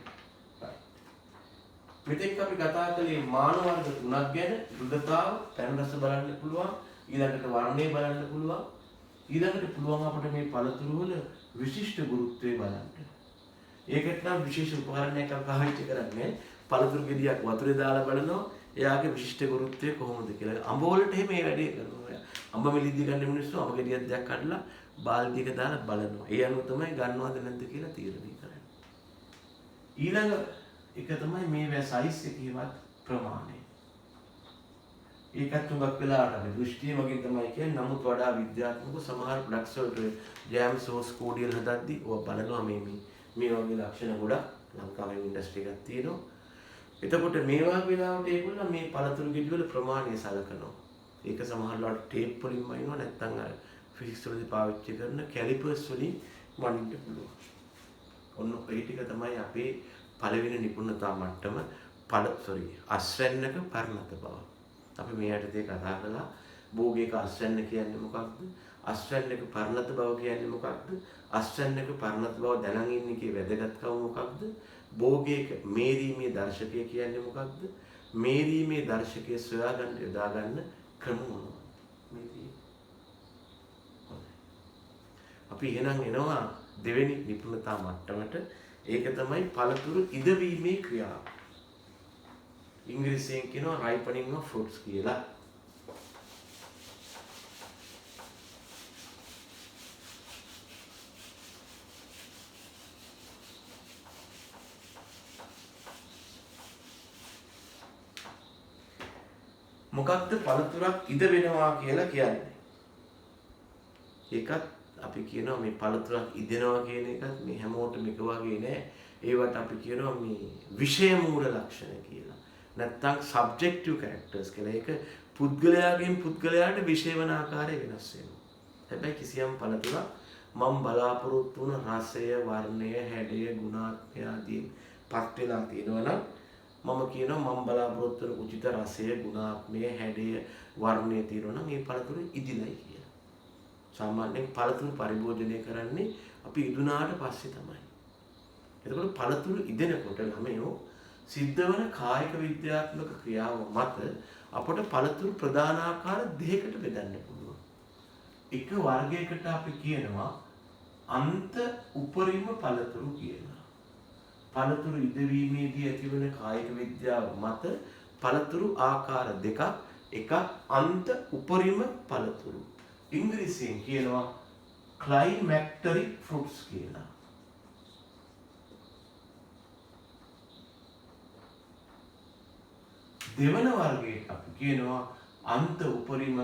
මෙතෙක් අපි කතා කළේ මාන වර්ග තුනක් ගැන. දුර්ධතාව, පැන් රස බලන්න පුළුවන්, ඊළඟට වර්ණය බලන්න පුළුවන්. ඊළඟට පුළුවන් අපිට මේ පළතුරු වල විශිෂ්ට ගුරුත්වය බලන්න. ඒකට නම් විශේෂ උපකරණයක් අපි පාවිච්චි කරන්නේ. පළතුරු ගෙඩියක් වතුරේ දාලා බලනවා එයාගේ විශිෂ්ට ගුරුත්වය කොහොමද කියලා. අඹ වලට එහෙම මේ වැඩේ කරනවා. අඹ මිලිද්දි ගන්න මිනිස්සු අඹ ගෙඩියක් දෙයක් කඩලා බාල්දියක දාලා බලනවා. ඒ අනුව තමයි ගන්නවද නැද්ද කියලා තීරණය කරන්නේ. ඊළඟ එක තමයි මේ සයිස් එකේවත් ප්‍රමාණය. ඒකත් තුඟක් වෙලාවට අපි දෘෂ්ටිය වගේ තමයි කියන්නේ. නමුත් වඩා විද්‍යාත්මක සමහර ප්‍රොඩක්ට්ස් වලට ජෑම් සෝස් කෝඩියල් හදද්දි ඔය බලනවා මේ වගේ ලක්ෂණ ගොඩක් ලංකාවේ ඉන්ඩස්ට්‍රි එකක් තියෙනවා. එතකොට මේ වගේ වෙලාවට ඒගොල්ලෝ මේ පළතුරු ගෙඩි වල ප්‍රමාණය සලකනවා. ඒක සමහර ලාට ටේප් වලින් වයින්නවා නැත්නම් අර ෆිසික්ස් වලදී පාවිච්චි කරන කැලිපර්ස් වලින් වයින්න්න පුළුවන්. ඔන්න ඒ ටික තමයි අපේ පළවෙනි නිපුණතා මට්ටම අස්වැන්නක පරිණත බව. අපි මේ යටතේ කතා කළා භෝගයක අස්වැන්න කියන්නේ මොකක්ද? අස්වැන්නක පරිණත බව කියන්නේ මොකක්ද? අස්වැන්නක පරිණත බව දැනන් ඉන්න එකේ වැදගත්කම මොකක්ද? භෝගයක මේරීමේ දර්ශකය කියන්නේ මොකක්ද? මේරීමේ දර්ශකය සොයාගන්න යොදාගන්න ක්‍රම මොනවද? මේ තියෙන්නේ. අපි එහෙනම් එනවා දෙවෙනි නිපුණතා මට්ටමට. ඒක තමයි පළතුරු ඉදවීමේ ක්‍රියාව. ඉංග්‍රීසියෙන් කියනවා ripening of fruits කියලා. මොකක්ද පළතුරක් ඉද වෙනවා කියලා කියන්නේ? ඒකත් අපි කියනවා මේ පළතුරක් ඉදෙනවා කියන එකත් මේ හැමෝටම එක වගේ නෑ. ඒවට අපි කියනවා මේ විෂය මූල ලක්ෂණ කියලා. නැත්තම් සබ්ජෙක්ටිව් කැරක්ටර්ස් කියලා. ඒක පුද්ගලයාගෙන් පුද්ගලයාට විෂය වන ආකාරය වෙනස් වෙනවා. හැබැයි කිසියම් පළතුරක් මම බලාපොරොත්තු වුණ රසය, වර්ණය, හැඩය, ගුණාත්මය ආදී පත් වෙලා තියෙනවා නම් මම කියනවා මම බලාපොරොත්තු වුණ උචිත රසය, ගුණාත්මය, හැඩය, වර්ණය තියෙනවා නම් මේ පළතුරු ඉදිලයි කියලා. සාමාන්‍යයෙන් පළතුරු පරිභෝජනය කරන්නේ අපි ඉදුණාට පස්සේ තමයි. එතකොට පළතුරු ඉදෙනකොට ළමයෝ සිද්ධ වන කායික විද්‍යාත්මක ක්‍රියාව මත අපට පළතුරු ප්‍රධාන ආකාර දෙකකට බෙදන්න පුළුවන්. එක වර්ගයකට අපි කියනවා අන්ත උපරිම පළතුරු කියලා. පළතුරු ඉදවීමේදී ඇතිවන කායික විද්‍යාව මත පළතුරු ආකාර දෙකක්. එකක් අන්ත උපරිම පළතුරු. ඉංග්‍රීසියෙන් කියනවා climacteric fruits කියලා. දෙවන වර්ගයට අපි කියනවා අන්ත උපරිම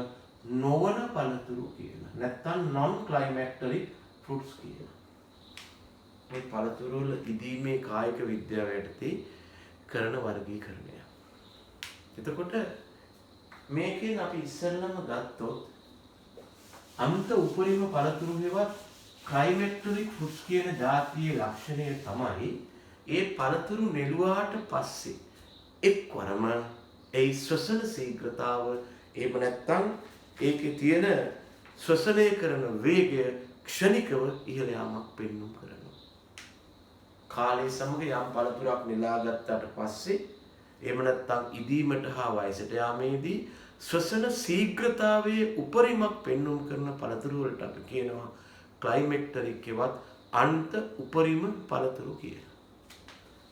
නොවන පළතුරු කියලා. නැත්නම් non climacteric fruits කියලා. මේ පළතුරු වල ඉදීමේ කායික විද්‍යාව යටතේ කරන වර්ගීකරණය. එතකොට මේකෙන් අපි ඉස්සෙල්ලම ගත්තොත් අන්ත උපරිම පළතුරු හේවත් climacteric fruits කියන જાතියේ ලක්ෂණය තමයි ඒ පළතුරු නෙළුවාට පස්සේ එක්වරම ඒ ශ්වසන ශීඝ්‍රතාව එහෙම නැත්නම් ඒකේ තියෙන ශ්වසනය කරන වේගය ක්ෂණිකව ඉහළ යාමක් පෙන්වුම් කරනවා. කාලය සමග යම් පළතුරක් නෙලා ගත්තට පස්සේ එහෙම නැත්නම් ඉදීමට හා වයසට යාමේදී ශ්වසන ශීඝ්‍රතාවයේ උපරිමක් පෙන්වුම් කරන පළතුරු වලට අපි කියනවා ක්ලයිමැක්ටරික් එවත් අන්ත උපරිම පළතුරු කියලා.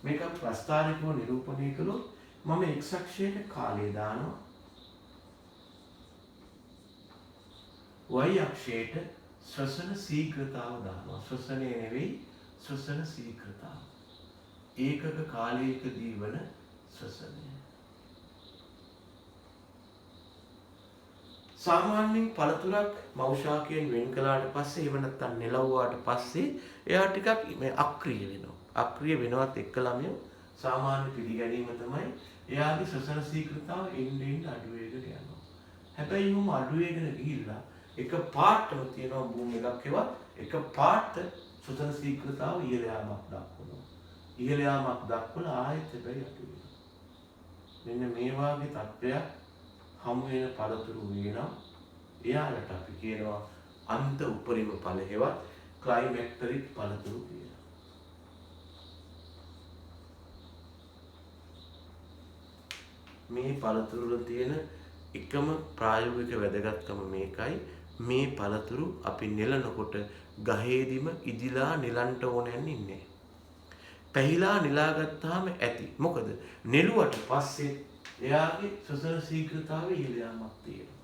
මේක ප්‍රස්ථානිකව නිරූපණය කළොත් මම x අක්ෂයට කාලය දානවා. y අක්ෂයට ශ්වසන ශීඝ්‍රතාව දානවා. ශ්වසනය නෙවෙයි ශ්වසන ශීඝ්‍රතාව. ඒකක කාලයකදී වන ශ්වසනය. සාමාන්‍යයෙන් පළතුරක් මෞෂාකයෙන් වෙන් කළාට පස්සේ එහෙම නැත්නම් නෙලවුවාට පස්සේ එයා ටිකක් මේ අක්‍රිය වෙනවා. අක්‍රිය වෙනවත් එක්කලම සාමාන්‍ය පිළිගැනීම තමයි එයාගේ ශ්වසන ශීඝ්‍රතාව එන්නේ අඩු වෙගෙන යනවා. හැබැයි මොම අඩු වෙගෙන ගිහිල්ලා එක පාටම තියෙනවා බූම් එකක් ඒවත් එක පාට ශ්වසන ශීඝ්‍රතාව ඉහළ යාමක් දක්වනවා. ඉහළ යාමක් දක්වලා ආයෙත් හැබැයි අඩු වෙනවා. මෙන්න මේ වාගේ තත්ත්වයක් හමු වෙන පළතුරු වෙනවා. එයාලට අපි කියනවා අන්ත උපරිම ඵල හේවත් ක්ලයිමැක්ටරික් පළතුරු කියලා. මේ පළතුරු වල තියෙන එකම ප්‍රායෝගික වැදගත්කම මේකයි. මේ පළතුරු අපි නෙලනකොට ගහේදිම ඉදිලා නෙලන්ට ඕනෑන් ඉන්නේ. පැහිලා නෙලා ගත්තාම ඇති. මොකද නෙළුවට පස්සේ එයාගේ ශ්වසන ශීඝ්‍රතාවය ඉහළ යාමක් තියෙනවා.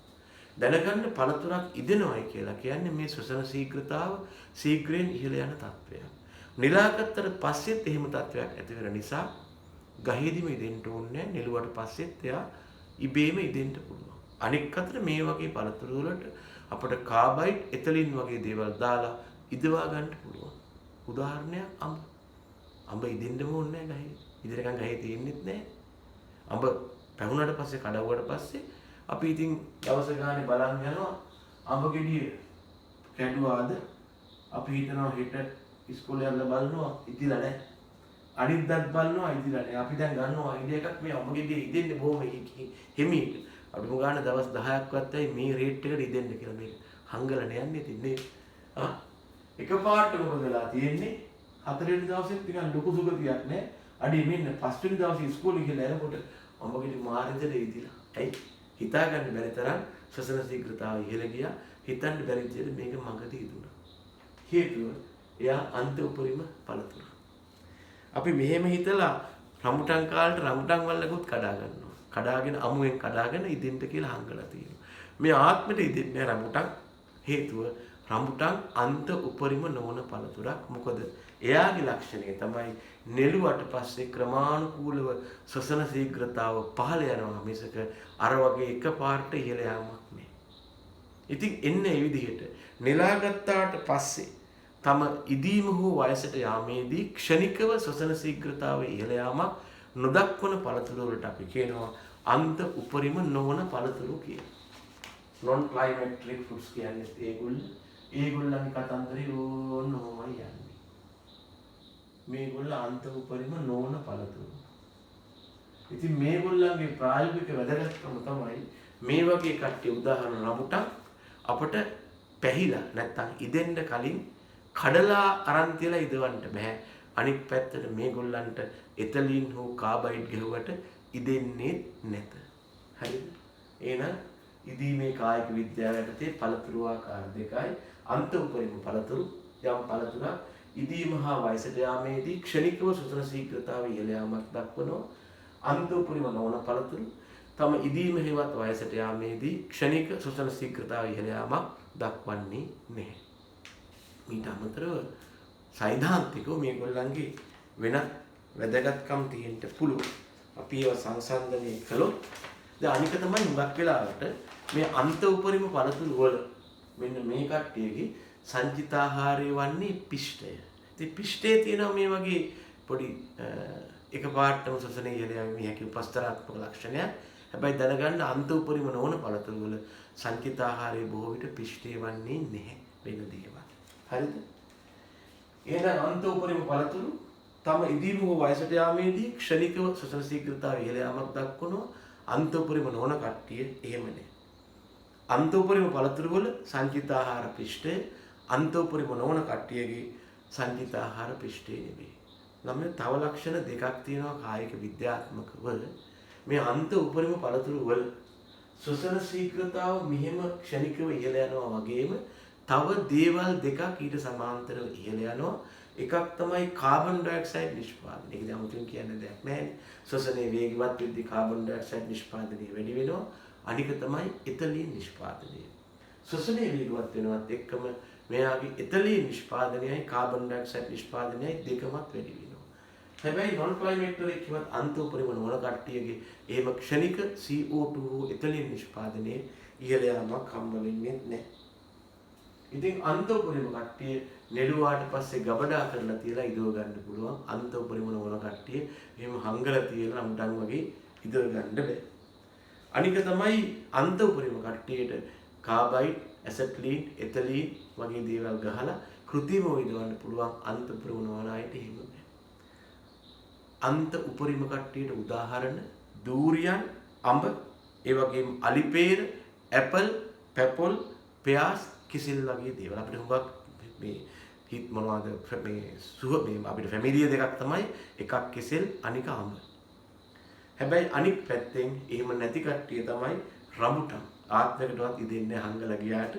දැනගන්න පළතුරක් ඉදෙනවයි කියලා කියන්නේ මේ ශ්වසන ශීඝ්‍රතාව ශීඝ්‍රයෙන් ඉහළ යන තත්ත්වයක්. නෙලාගත්තට පස්සෙත් එහෙම තත්ත්වයක් ඇති වෙන නිසා ගහේදිම ඉදෙන්න ඕනේ. නෙළුවට පස්සෙත් එයා ඉබේම ඉදෙන්න පුළුවන්. අනෙක් අතට මේ වගේ පළතුරු වලට අපිට කාබයිඩ් එතලින් වගේ දේවල් දාලා ඉදවා ගන්න පුළුවන්. උදාහරණයක් අඹ. අඹ ඉදෙන්නම ඕනේ නැහැ ගහේ. ඉදිරියකන් ගහේ තියෙන්නෙත් නැහැ. අඹ පැහුනට පස්සේ කඩවුවට පස්සේ අපි ඉතින් දවස ගානේ බලන් යනවා අඹ ගෙඩිය කැඩුවාද අපි හිතනවා හෙට ඉස්කෝලේ යන්න බලනවා ඉතිලා නැහැ. අනිද්දාත් බලනවා ඉතිලා නැහැ. අපි දැන් ගන්නවා අයිඩියා එකක් මේ අඹ ගෙඩිය ඉදෙන්නේ බොහොම හිමීට. අඩුම ගාන දවස් 10ක්වත් ඇයි මේ රේට් එකට ඉදෙන්න කියලා මේක හංගලන යන්නේ තින්නේ. එකපාරට මොකද වෙලා තියෙන්නේ? හතරවෙනි දවසෙත් නිකන් ලොකු සුගතියක් නැහැ. අඩි මෙන්න පස්වෙනි දවසේ ඉස්කෝලේ ගිහලා එනකොට අඹගෙඩි මාරින්දට ඉදිලා. ඇයි? හිතා ගන්න බැරි තරම් ශ්වසන ශීඝ්‍රතාවය ඉහළ ගියා. හිතන්න බැරි විදිහට මේක මගදී ඉදුණා. හේතුව එයා අන්ත උපරිම පළතුරු. අපි මෙහෙම හිතලා රම්බුටන් කාලේට රම්බුටන් වල්ලකුත් කඩා ගන්නවා. කඩාගෙන අමුයෙන් කඩාගෙන ඉදින්න කියලා හංගලා තියෙනවා. මේ ආත්මෙට ඉදින්නේ රම්බුටන්. හේතුව රම්බුටන් අන්ත උපරිම නොවන පළතුරක්. මොකද එයාගේ ලක්ෂණය තමයි නෙළුවට පස්සේ ක්‍රමානුකූලව ශ්වසන ශීඝ්‍රතාව පහළ යනවා මිසක අර වගේ එකපාරට ඉහළ යාමක් නෙවෙයි. ඉතින් එන්නේ මේ විදිහට නෙලා ගත්තාට පස්සේ තම ඉදීම හෝ වයසට යාමේදී ක්ෂණිකව ශ්වසන ශීඝ්‍රතාවයේ ඉහළ යාමක් නොදක්වන පළතුරු වලට අපි කියනවා අන්ත උපරිම නොවන පළතුරු කියලා. non climatic fruits කියන්නේ ඒගොල්ලන්ගේ කතන්දරේ ඕනෝමයි යන්නේ. මේගොල්ල අන්ත උපරිම නොවන පළතුරු. ඉතින් මේගොල්ලන්ගේ ප්‍රායෝගික වැදගත්කම තමයි මේ වගේ කට්ටිය උදාහරණ රඹුටන් අපට පැහිලා නැත්තම් ඉදෙන්න කලින් කඩලා අරන් තියලා ඉදවන්න බෑ. අනිත් පැත්තට මේගොල්ලන්ට එතලින් හෝ කාබයිඩ් ගහුවට ඉදෙන්නේ නැත. හරිද? එහෙනම් ඉදීමේ කායික විද්‍යාව යටතේ පළතුරු ආකාර දෙකයි. අන්ත උපරිම පළතුරු යම් පළතුරක් ඉදීම හා වයසට යාමේදී ක්ෂණිකව සුසන ශීඝ්‍රතාව ඉහළ යාමක් දක්වනවා. අන්තෝපරිම නොවන පළතුරු තම ඉදීම හේවත් වයසට යාමේදී ක්ෂණික සුසන ශීඝ්‍රතාව ඉහළ යාමක් දක්වන්නේ නැහැ. ඊට අමතරව සෛද්ධාන්තිකව මේගොල්ලන්ගේ වෙනත් වැදගත්කම් තියෙන්න පුළුවන්. අපි ඒව සංසන්දනය කළොත් දැන් අනික තමයි හුඟක් වෙලාවට මේ අන්ත උපරිම පළතුරු වල මෙන්න මේ කට්ටියගේ සංජිතාහාරය වන්නේ පිෂ්ඨය. ඉතින් පිෂ්ඨයේ තියෙනවා මේ වගේ පොඩි එකපාරටම සසනේ ඉහළ යන්නේ හැකි උපස්තරාත්මක ලක්ෂණයක්. හැබැයි දැනගන්න අන්ත උපරිම නොවන පළතුරු වල සංජිතාහාරය බොහෝ විට පිෂ්ඨය වන්නේ නැහැ වෙන දේවල්. හරිද? එහෙනම් අන්ත උපරිම පළතුරු තම ඉදීම හෝ වයසට යාමේදී ක්ෂණිකව සසන ශීඝ්‍රතාව ඉහළ යාමක් දක්වනවා. අන්ත උපරිම නොවන කට්ටිය එහෙම නැහැ. අන්ත උපරිම පළතුරු වල සංජිතාහාර පිෂ්ඨය අන්ත උපරිම නොවන කට්ටියගේ සංජිතාහාර පිෂ්ඨය නෙමෙයි. නම් තව ලක්ෂණ දෙකක් තියෙනවා කායික විද්‍යාත්මකව. මේ අන්ත උපරිම පළතුරු වල සසන ශීඝ්‍රතාව මෙහෙම ක්ෂණිකව ඉහළ යනවා වගේම තව දේවල් දෙකක් ඊට සමාන්තරව ඉහළ යනවා. එකක් තමයි කාබන් ඩයොක්සයිඩ් නිෂ්පාදනය. ඒක දැන් මුතුන් කියන්න දෙයක් නැහැ. ශ්වසනයේ වේගවත් වෙද්දී කාබන් ඩයොක්සයිඩ් නිෂ්පාදනය වැඩි වෙනවා. අනික තමයි එතලීන් නිෂ්පාදනය. ශ්වසනයේ වේගවත් වෙනවත් එක්කම මෙයාගේ එතලීන් නිෂ්පාදනයයි කාබන් ඩයොක්සයිඩ් නිෂ්පාදනයයි දෙකමත් වැඩි වෙනවා. හැබැයි නොන් ක්ලයිමැක්ටරේ කිව්වත් අන්තෝපරිම නොවන කට්ටියගේ එහෙම ක්ෂණික CO2 එතලීන් නිෂ්පාදනයේ ඉහළ යාමක් හම්බ වෙන්නේ නැහැ. ඉතින් අන්තෝපරිම කට්ටිය නෙළුවාට පස්සේ ගබඩා කරලා තියලා ඉදව ගන්න පුළුවන්. අන්තෝපරිම නොවන කට්ටිය එහෙම හංගලා තියලා අමුඩන් වගේ ඉදව ගන්න බෑ. අනික තමයි අන්තෝපරිම කට්ටියට කාබයිඩ්, ඇසෙට්ලීන්, එතලීන් වගේ දේවල් ගහලා කෘත්‍රිමව ඉදවන්න පුළුවන්. අන්තෝපරිම නොවන අයට එහෙම බෑ. අන්ත උපරිම කට්ටියට උදාහරණ දූරියන්, අඹ, ඒ වගේම අලිපේර, ඇපල්, පැපොල්, පෙයාස්, කිසිල් වගේ දේවල් අපිට හුඟක් මේ හිත් මොනවද මේ අපිට ෆැමිලිය දෙකක් තමයි එකක් කෙසෙල් අනික අඹ. හැබැයි අනික් පැත්තෙන් එහෙම නැති කට්ටිය තමයි රඹුටන්. ආත්මයකටවත් ඉදෙන්නේ හංගලා ගියාට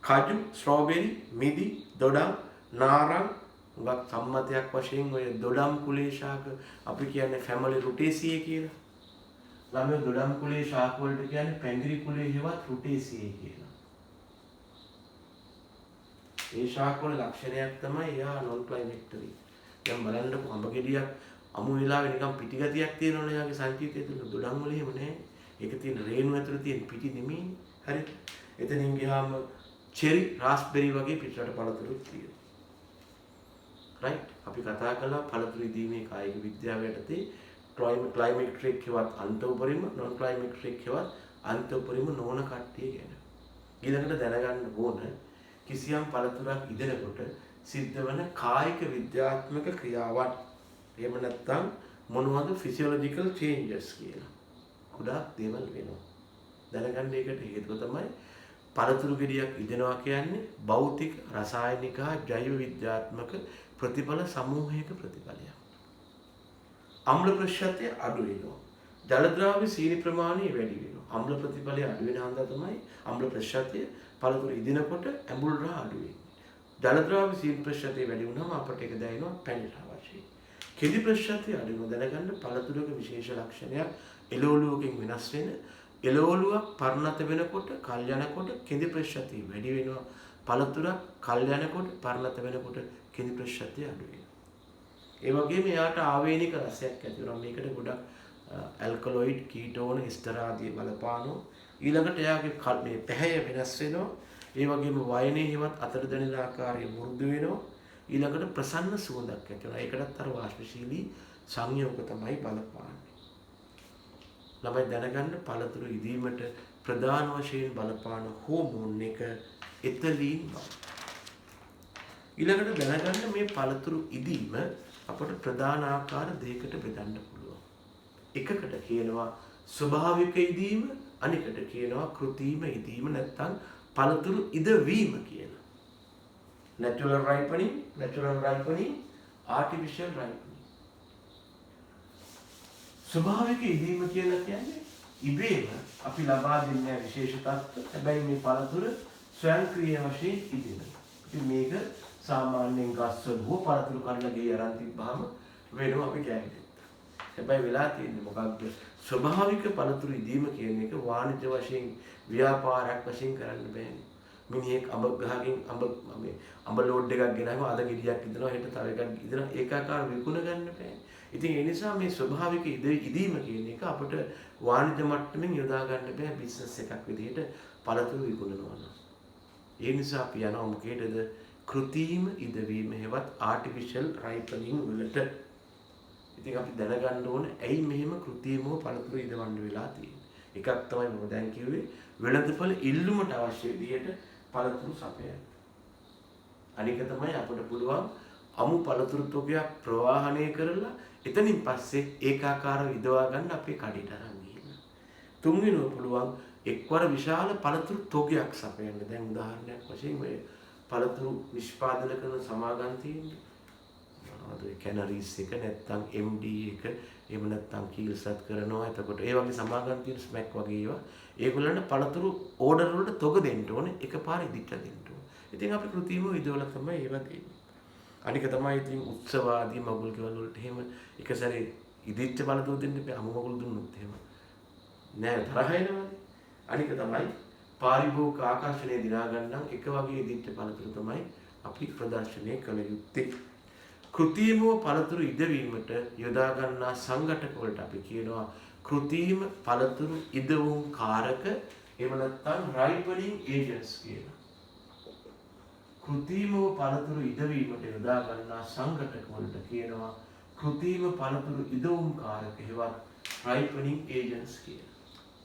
කජු, ස්ට්‍රෝබෙරි, මිදි, දොඩම්, නාරං හුඟක් සම්මතයක් වශයෙන් ඔය දොඩම් කුලේ ශාක අපි කියන්නේ ෆැමිලි රුටේසියේ කියලා. ළමයි දොඩම් කුලේ ශාක වලට කියන්නේ පැංගිරි කුලේ හේවත් රුටේසියේ කියලා. ඒ ශාකවල ලක්ෂණයක් තමයි එයා නොන් ක්ලයිමැක්ටරි. දැන් බලන්නකො අඹ ගෙඩියක් අමු වෙලාවේ නිකන් පිටි ගතියක් තියෙනවනේ යාගේ සංකීතය තුල. දොඩම් වල එහෙම නැහැ. ඒක තියෙන රේණු ඇතුලේ තියෙන පිටි නෙමෙයි. හරි. එතනින් ගියාම චෙරි, රාස්බෙරි වගේ පිටරට පළතුරුත් තියෙනවා. රයිට්. අපි කතා කළා පළතුරු ඉදීමේ කායික විද්‍යාව යටතේ ක්ලයිමැක්ටරික් කියවත් අන්තෝපරිම, නොන් ක්ලයිමැක්ටරික් කියවත් අන්තෝපරිම නොවන කට්ටිය ගැන. ඊළඟට දැනගන්න ඕන කිසියම් පළතුරක් ඉදෙනකොට සිද්ධ වන කායික විද්‍යාත්මක ක්‍රියාවන්. එහෙම නැත්නම් මොනවද ෆිසියොලොජිකල් චේන්ජස් කියලා. ගොඩාක් දේවල් වෙනවා. දැනගන්න ඒකට හේතුව තමයි පළතුරු ගෙඩියක් ඉදෙනවා කියන්නේ භෞතික, රසායනික හා ජෛව විද්‍යාත්මක ප්‍රතිඵල සමූහයක ප්‍රතිඵලයක්. අම්ල ප්‍රතිශතය අඩු වෙනවා. ජල ද්‍රව්‍ය සීනි ප්‍රමාණය වැඩි වෙනවා. අම්ල ප්‍රතිඵලය අඩු වෙන හන්ද තමයි අම්ල ප්‍රතිශතය පළතුරු ඉදිනකොට ඇඹුල් රහ අඩු වෙන්නේ. ජල ද්‍රව්‍ය සීනි ප්‍රතිශතය වැඩි වුණාම අපට ඒක දැනෙනවා පැණි රහ වශයෙන්. කෙඳි ප්‍රතිශතය අඩු වෙනවා. දැනගන්න පළතුරුක විශේෂ ලක්ෂණයක් එළවලුවකින් වෙනස් වෙන එළවලුවක් පරිණත වෙනකොට කල් යනකොට කෙඳි ප්‍රතිශතය වැඩි වෙනවා. පළතුරක් කල් යනකොට පරිණත වෙනකොට කෙඳි ප්‍රතිශතය අඩු වෙනවා. ඒ වගේම එයාට ආවේනික රසයක් ඇති වෙනවා. මේකට ගොඩක් ඇල්කලොයිඩ්, කීටෝන, එස්ටර් ආදී බලපානවා. ඊළඟට එයාගේ මේ පැහැය වෙනස් වෙනවා. ඒ වගේම වයනේ හේවත් අතර දැනෙන ආකාරය මුරුදු වෙනවා. ඊළඟට ප්‍රසන්න සුවඳක් ඇති වෙනවා. ඒකටත් අර වාෂ්පශීලී සංයෝග තමයි බලපාන්නේ. ළමයි දැනගන්න පළතුරු ඉදීමට ප්‍රධාන වශයෙන් බලපාන හෝමෝන් එක එතලීන් බව. ඊළඟට දැනගන්න මේ පළතුරු ඉදීම අපට ප්‍රධාන ආකාර දෙකකට බෙදන්න පුළුවන්. එකකට කියනවා ස්වභාවික ඉදීම, අනිකට කියනවා කෘත්‍රිම ඉදීම නැත්නම් පළතුරු ඉදවීම කියලා. natural ripening, artificial ripening. ස්වභාවික ඉදීම කියලා කියන්නේ ඉබේම අපි ලබා දෙන්නේ විශේෂ තත්ත්ව. හැබැයි මේ පළතුර ස්වයංක්‍රීය වශයෙන් ඉදෙනවා. ඉතින් මේක සාමාන්‍යයෙන් ගස්වල පළතුරු කන්න ගියේ අරන් තිබ්බාම වෙනවා අපි කෑමේ. හැබැයි වෙලා තියෙන්නේ මොකක්ද? ස්වභාවික පළතුරු ඉදීම කියන එක වාණිජ වශයෙන් ව්‍යාපාරයක් වශයෙන් කරන්න බෑනේ. මිනිහෙක් අඹ ගහකින් අඹ ලෝඩ් එකක් ගෙනාවම අද ගෙඩියක් ඉදනවා හෙට තව එකක් ඉදනවා ඒකාකාර විකුණ ගන්න බෑනේ. ඉතින් ඒ නිසා මේ ස්වභාවික ඉදීම කියන එක අපිට වාණිජ මට්ටමින් යොදා ගන්න බෑ බිස්නස් එකක් විදිහට පළතුරු විකුණනවා නම්. ඒ නිසා අපි යනවා මොකේදද? කෘත්‍රිම ඉදවීම හෙවත් ආටිෆිෂල් රයිපනින් වලට. ඉතින් අපි දැනගන්න ඕන ඇයි මෙහෙම කෘත්‍රිමව පළතුරු ඉදවන්න වෙලා තියෙන්නේ. එකක් තමයි මම දැන් කිව්වේ වෙළඳපොළ ඉල්ලුමට අවශ්‍ය විදිහට පළතුරු සපයන්න. අනික තමයි අපිට පුළුවන් අමු පළතුරු තොගයක් ප්‍රවාහනය කරලා එතනින් පස්සේ ඒකාකාරව ඉදවා ගන්න අපේ කඩේට අරන් ගිහින්. තුන්වෙනිව පුළුවන් එක්වර විශාල පළතුරු තොගයක් සපයන්න. දැන් උදාහරණයක් වශයෙන් මේ පළතුරු නිෂ්පාදනය කරන සමාගම් තියෙන්නේ. මොනවද ඒ කැනරිස් එක නැත්නම් MD එක එහෙම නැත්නම් කීල්සත් කරනවා. එතකොට ඒ වගේ සමාගම් තියෙන ස්මැක් වගේ ඒවා ඒගොල්ලන්ට පළතුරු ඕඩර් වලට තොග දෙන්න ඕනේ එකපාර ඉදිට දෙන්න ඕනේ. ඉතින් අපි කෘත්‍රිමව ඉදවලා තමයි ඒවා දෙන්නේ. අනික තමයි ඉතින් උත්සව ආදී මගුල් ගෙවල් වලට එහෙම එක සැරේ ඉදිච්ච පළතුරු දෙන්න බෑ. අමු මගුල් දුන්නොත් එහෙම නෑ තරහ එනවනේ. අනික තමයි පාරිභෝගික ආකර්ෂණය දිනා ගන්න එක වගේ ඉදිච්ච පළතුරු තමයි අපි ප්‍රදර්ශනය කළ යුත්තේ. කෘත්‍රිමව පළතුරු ඉදවීමට යොදා ගන්නා සංඝටක වලට අපි කියනවා කෘත්‍රිම පළතුරු ඉදවුම් කාරක එහෙම නැත්නම් රයිපනින් ඒජන්ට්ස් කියලා. කෘත්‍රිමව පළතුරු ඉදවීමට යොදා ගන්නා සංඝටක වලට කියනවා කෘත්‍රිම පළතුරු ඉදවුම් කාරක හෙවත් රයිපනින් ඒජන්ට්ස් කියලා.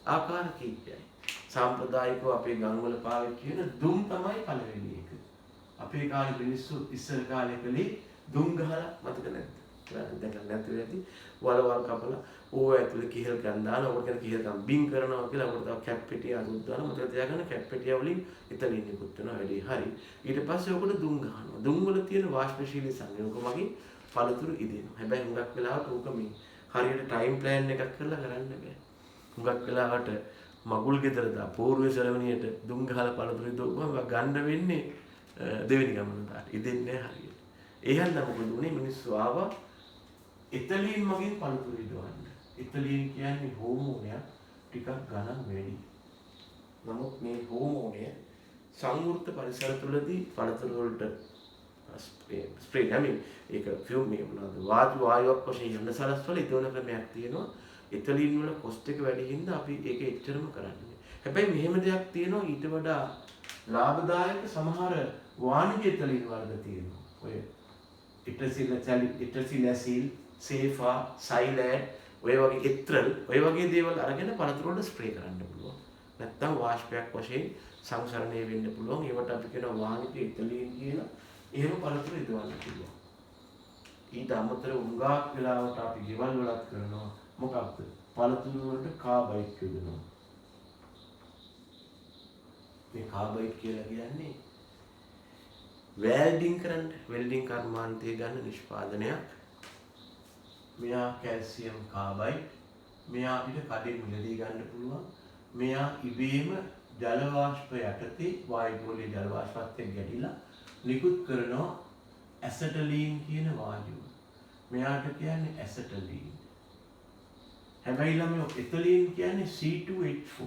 ආකාර කීපයයි. සාම්ප්‍රදායිකව අපේ ගම්වල පාවිච්චි වෙන දුම් තමයි පළවෙනි එක. අපේ කාලේ මිනිස්සු ඉස්සර කාලේ කලේ දුම් ගහලා මතක නැද්ද? දැන් නැත්නම් ඇති වලවල් කපලා ඕව ඇතුලේ කිහෙල් ගන්න දාලා ඔකට කියන කිහෙල් ගම් බින් කරනවා කියලා ඔකට තව කැප් පෙටිය අරුත් දාලා මතක තියාගන්න කැප් පෙටිය වලින් ඉතලින් නිකුත් වෙනවා වැඩි හරි. ඊට පස්සේ ඔකට දුම් ගහනවා. දුම් වල තියෙන වාෂ්පශීලී සංයෝග මගින් පළතුරු ඉදෙනවා. හැබැයි හුඟක් වෙලාවට ඕක මේ හරියට ටයිම් ප්ලෑන් එකක් කරලා කරන්න බෑ. හුඟක් වෙලාවට මගුල් ගෙදර දා පූර්ව සෙරවණියට දුම් ගහලා පළතුරු ඉදවුවම ගන්න වෙන්නේ දෙවෙනි ගමන දාට. ඉදෙන්නේ නැහැ හරියට. එහෙනම් මොකද උනේ මිනිස්සු ආවා ඉතලින් මගින් පළතුරු ඉදවන්න. ඉතලින් කියන්නේ හෝමෝනයක් ටිකක් ගණන් වැඩි. නමුත් මේ හෝමෝනය සංවෘත පරිසර තුළදී පළතුරු වලට ස්ප්‍රේ නැමෙයි ඒක ෆියුම් මේ මොනවාද වායුවක් වශයෙන් යන සලස්වල ඉදවන ක්‍රමයක් තියෙනවා. ඉතලින් වල කොස්ට් එක වැඩි හින්දා අපි ඒක එච්චරම කරන්නේ. හැබැයි මෙහෙම දෙයක් තියෙනවා ඊට වඩා ලාභදායක සමහර වාණිජ ඉතලින් වර්ග තියෙනවා. ඔය ඉටසිලැසිල්, සේෆා, සයිලෑඩ්, ඔය වගේ එත්‍රල්, ඔය වගේ දේවල් අරගෙන පළතුරු වලට ස්ප්‍රේ කරන්න පුළුවන්. නැත්තම් වාෂ්පයක් වශයෙන් සංසරණය වෙන්න පුළුවන්. ඒවට අපි කියනවා වාණිජ ඉතලින් කියලා. එහෙම පළතුරු ඉදවන්න පුළුවන්. ඊට අමතරව උඟාක් වෙලාවට අපි ගෙවල් වලත් කරනවා. මොකක්ද? පළතුරු වලට කාබයිඩ් යොදනවා. මේ කාබයිඩ් කියලා කියන්නේ වෙල්ඩින් කරන්න වෙල්ඩින් කර්මාන්තයේ ගන්න නිෂ්පාදනයක්. මෙයා කැල්සියම් කාබයිඩ් මෙයා අපිට කඩෙන් මිලදී ගන්න පුළුවන්. මෙයා ඉබේම ජල වාෂ්ප යටතේ වායු ගෝලීය ජල වාෂ්පත් එක්ක ගැටිලා නිකුත් කරනවා ඇසෙටලීන් කියන වායුව. මෙයාට කියන්නේ ඇසෙටලීන්. හැබැයි ළමයෝ ඉතලින් කියන්නේ C2H4.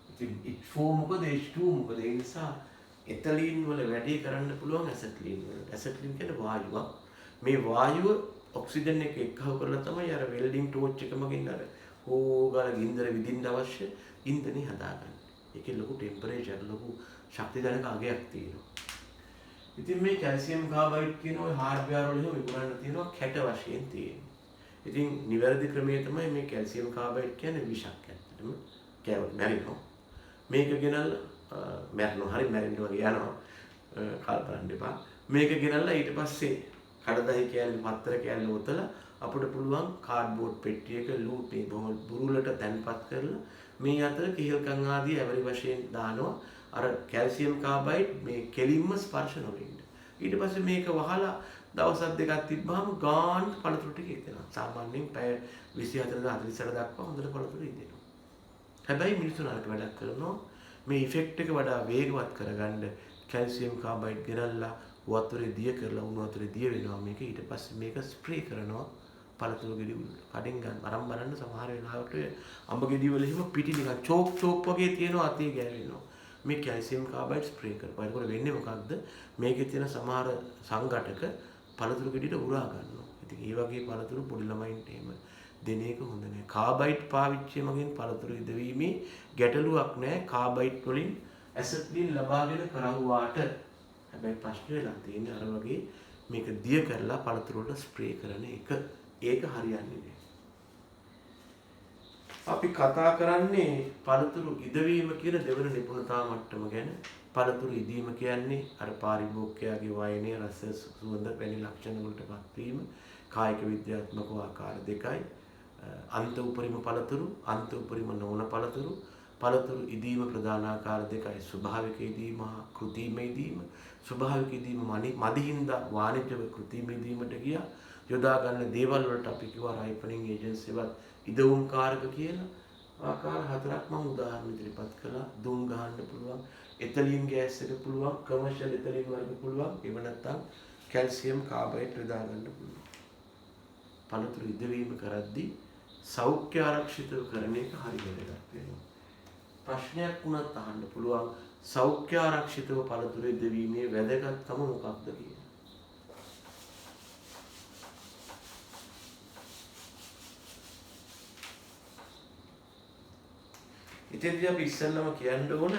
ඉතින් H4 මොකද H2 මොකද ඒ නිසා ඉතලින් වල වැඩි කරන්න පුළුවන් ඇසෙටලීන් වල. ඇසෙටලීන් කියන්නේ වායුවක්. මේ වායුව ඔක්සිජන් එක එක්කව කරලා තමයි අර වෙල්ඩින් ටෝච් එක මගින් අර හොගාල ගින්දර විදින්න අවශ්‍ය ඉන්ධනේ හදාගන්නේ. ඒකේ ලොකු ටෙම්පරේචර් ලොකු ශක්ති ජනක අගයක් තියෙනවා. ඉතින් මේ කැල්සියම් කාබයිඩ් කියන ওই හાર્ඩ්වෙයාර් වල විකුණන්න තියෙනවා කැට වශයෙන් තියෙනවා. ඉතින් නිවැරදි ක්‍රමය තමයි මේ කැල්සියම් කාබයිඩ් කියන්නේ විෂක් ඇත්තටම. කෑවොත් මැරෙනවා. මේක ගෙනල්ලා මැරෙනවා හරි මැරෙන්න වගේ යනවා. කල්පනා දෙපා. මේක ගෙනල්ලා ඊට පස්සේ කඩදාහි කෑල්ල පත්තර කෑල්ල උතලා අපිට පුළුවන් කාඩ්බෝඩ් පෙට්ටියක ලූටේ බොහොම බුරුලට තැන්පත් කරලා මේ අතර කිහිල්කම් ආදී ඇවරි වශයෙන් දානවා. අර කැල්සියම් කාබයිඩ් මේ කෙලින්ම ස්පර්ශ නොවෙන්න. ඊට පස්සේ මේක වහලා දවස් දෙකක් තිබ්බහම ගාන පළතුරු ටික ඉදෙනවා. සාමාන්‍යයෙන් පැය 24 48 දක්වා හොඳට පළතුරු ඉදෙනවා. හැබැයි මිනිස්සු නරක වැඩක් කරනවා. මේ ඉෆෙක්ට් එක වඩා වේගවත් කරගන්න කැල්සියම් කාබයිඩ් ගෙනල්ලා වතුරේ දිය කරලා උණු වතුරේ දිය වෙනවා මේක. ඊට පස්සේ මේක ස්ප්‍රේ කරනවා පළතුරු ගෙඩි වලට. කඩෙන් ගන්න. අරන් බලන්න සමහර වෙලාවට අඹ ගෙඩි වල එහෙම පිටි නිකන් චෝක් වගේ තියෙනවා අතේ ගෑවෙනවා. මේ කැල්සියම් කාබයිඩ් ස්ප්‍රේ කරපුවා. ඒකෝර වෙන්නේ මොකක්ද? මේකේ තියෙන සමහර සංඝටක පළතුරු ගෙඩියට උරා ගන්නවා. ඉතින් ඒ වගේ පළතුරු පොඩි ළමයින්ට එහෙම දෙන එක හොඳ නෑ. කාබයිඩ් පාවිච්චිය මගින් පළතුරු ඉදවීමේ ගැටලුවක් නෑ. කාබයිඩ් වලින් ඇසෙට්ලින් ලබාගෙන කරවුවාට. හැබැයි ප්‍රශ්නේ වෙලා තියෙන්නේ අර වගේ මේක දිය කරලා පළතුරු වලට ස්ප්‍රේ කරන එක. ඒක හරියන්නේ නෑ. අපි කතා කරන්නේ පළතුරු ඉදවීම කියන දෙවන නිපුණතා මට්ටම ගැන. පළතුරු ඉදීම කියන්නේ අර පාරිභෝගිකයාගේ වයනේ රස සුවඳ වැනි ලක්ෂණ වලටපත් වීම. කායික විද්‍යාත්මක ආකාර දෙකයි. අන්ත උපරිම පළතුරු, අන්ත උපරිම නොවන පළතුරු. පළතුරු ඉදීම ප්‍රධාන ආකාර දෙකයි. ස්වභාවික ඉදීම හා කෘත්‍රිම ඉදීම. ස්වභාවික ඉදීම මදිහින්දා වාණිජ්‍ය කෘත්‍රිම ඉදීමට ගියා. යොදා ගන්න දේවල් වලට අපි කිව්වා රයිපනින් ඒජන්ට්ස් ඒවත් ඉදවුම් කාරක කියලා. ආකාර හතරක් මම උදාහරණ ඉදිරිපත් කළා. දුම් ගහන්න පුළුවන්, එතලින් ගෑස් එක පුළුවන්, කමර්ෂල් එතලින් වර්ග පුළුවන්. ඒව නැත්තම් කැල්සියම් කාබයිඩ් යොදා ගන්න පුළුවන්. පළතුරු ඉදවීම කරද්දී සෞඛ්‍ය ආරක්ෂිතව කරන එක හරි වැදගත් වෙනවා. ප්‍රශ්නයක් වුණත් අහන්න පුළුවන් සෞඛ්‍ය ආරක්ෂිතව පළතුරු ඉදවීමේ වැදගත්කම මොකක්ද කියලා. ඉතින්දී අපි ඉස්සෙල්ලාම කියන්න ඕන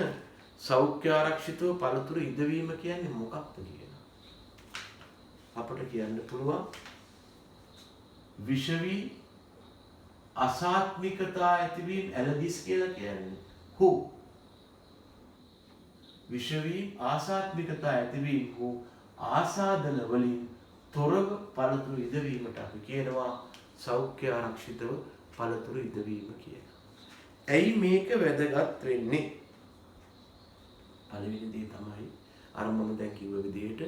සෞඛ්‍ය ආරක්ෂිතව පළතුරු ඉදවීම කියන්නේ මොකක්ද කියලා. අපිට කියන්න පුළුවන් විෂවි අසාත්මිකතා ඇතිවීම ඇලර්ජිස් කියලා කියන්නේ. හු විෂවි ආසාත්මිකතා ඇතිවීම හු ආසාදන වලින් තොරව පළතුරු ඉදවීමට අපි කියනවා සෞඛ්‍ය ආරක්ෂිතව පළතුරු ඉදවීම කියලා. ඇයි මේක වැදගත් වෙන්නේ? පළවෙනි දේ තමයි අර මම දැන් කිව්ව විදිහට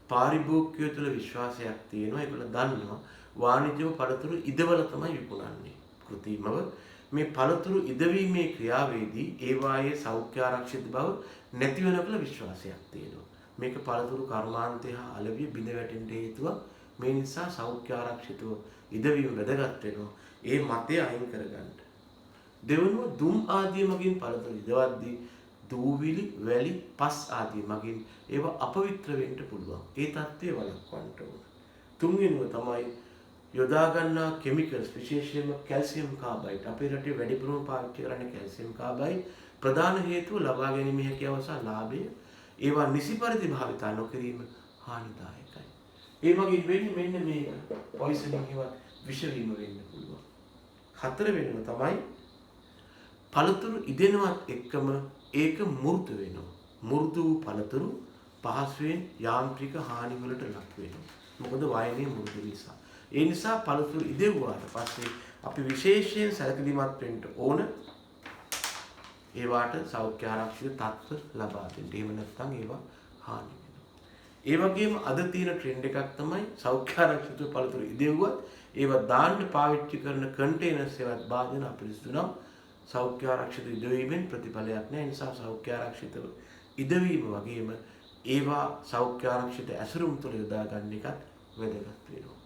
පාරිභෝගිකයෝ තුළ විශ්වාසයක් තියෙනවා. ඒගොල්ලෝ දන්නවා වාණිජ්‍ය පළතුරු ඉදවල තමයි විකුණන්නේ. කෘත්‍රිමව මේ පළතුරු ඉදවීමේ ක්‍රියාවේදී ඒවායේ සෞඛ්‍ය ආරක්ෂිත බව නැති වෙනකල විශ්වාසයක් තියෙනවා. මේක පළතුරු කර්මාන්තය හා අලවිය බිඳ වැටෙන්න හේතුවක්. මේ නිසා සෞඛ්‍ය ආරක්ෂිතව ඉදවීම වැදගත් වෙනවා. ඒ මතය අයින් කරගන්න. දෙවනුව දුම් ආදිය මගින් පළතුරු ඉදවද්දී දූවිලි, වැලි, පස් ආදිය මගින් ඒවා අපවිත්‍ර වෙන්න පුළුවන්. ඒ தත්ත්වය වළක්වන්න ඕන. තුන්වෙනිව තමයි යොදා ගන්නා කෙමිකල්ස් විශේෂයෙන්ම කැල්සියම් කාබයිඩ්. අපේ රටේ වැඩිපුරම පාවිච්චි කරන්නේ කැල්සියම් කාබයිඩ්. ප්‍රධාන හේතුව ලබා ගැනීමේ හැකියාව සහ ලාභය. ඒවා නිසි පරිදි භාවිතා නොකිරීම හානිදායකයි. ඒ වගේ වෙන්නේ මෙන්න මේක පොයිසනින් ඒවා විෂ වීම වෙන්න පුළුවන්. හතරවෙනිව තමයි පළතුරු ඉදෙනවත් එක්කම ඒක මෘදු වෙනවා. මෘදු පළතුරු පහසුවෙන් යාන්ත්‍රික හානි වලට ලක් වෙනවා. මොකද වයනේ මෘදු නිසා. ඒ නිසා පළතුරු ඉදෙව්වාට පස්සේ අපි විශේෂයෙන් සැලකිලිමත් වෙන්න ඕන ඒවාට සෞඛ්‍ය ආරක්ෂිත තත්ත්ව ලබා දෙන්න. එහෙම නැත්නම් ඒවා හානි වෙනවා. ඒ වගේම අද තියෙන ට්‍රෙන්ඩ් එකක් තමයි සෞඛ්‍ය ආරක්ෂිත පළතුරු ඉදෙව්වත් ඒවා දාන්න පාවිච්චි කරන කන්ටේනර්ස් ඒවත් බාධන අපිරිසුදු නම් සෞඛ්‍ය ආරක්ෂිත ඉදවීමෙන් ප්‍රතිඵලයක් නැහැ. ඒ නිසා සෞඛ්‍ය ආරක්ෂිතව ඉදවීම වගේම ඒවා සෞඛ්‍ය ආරක්ෂිත ඇසුරුම් තුළ යොදා ගන්න එකත් වැදගත් වෙනවා.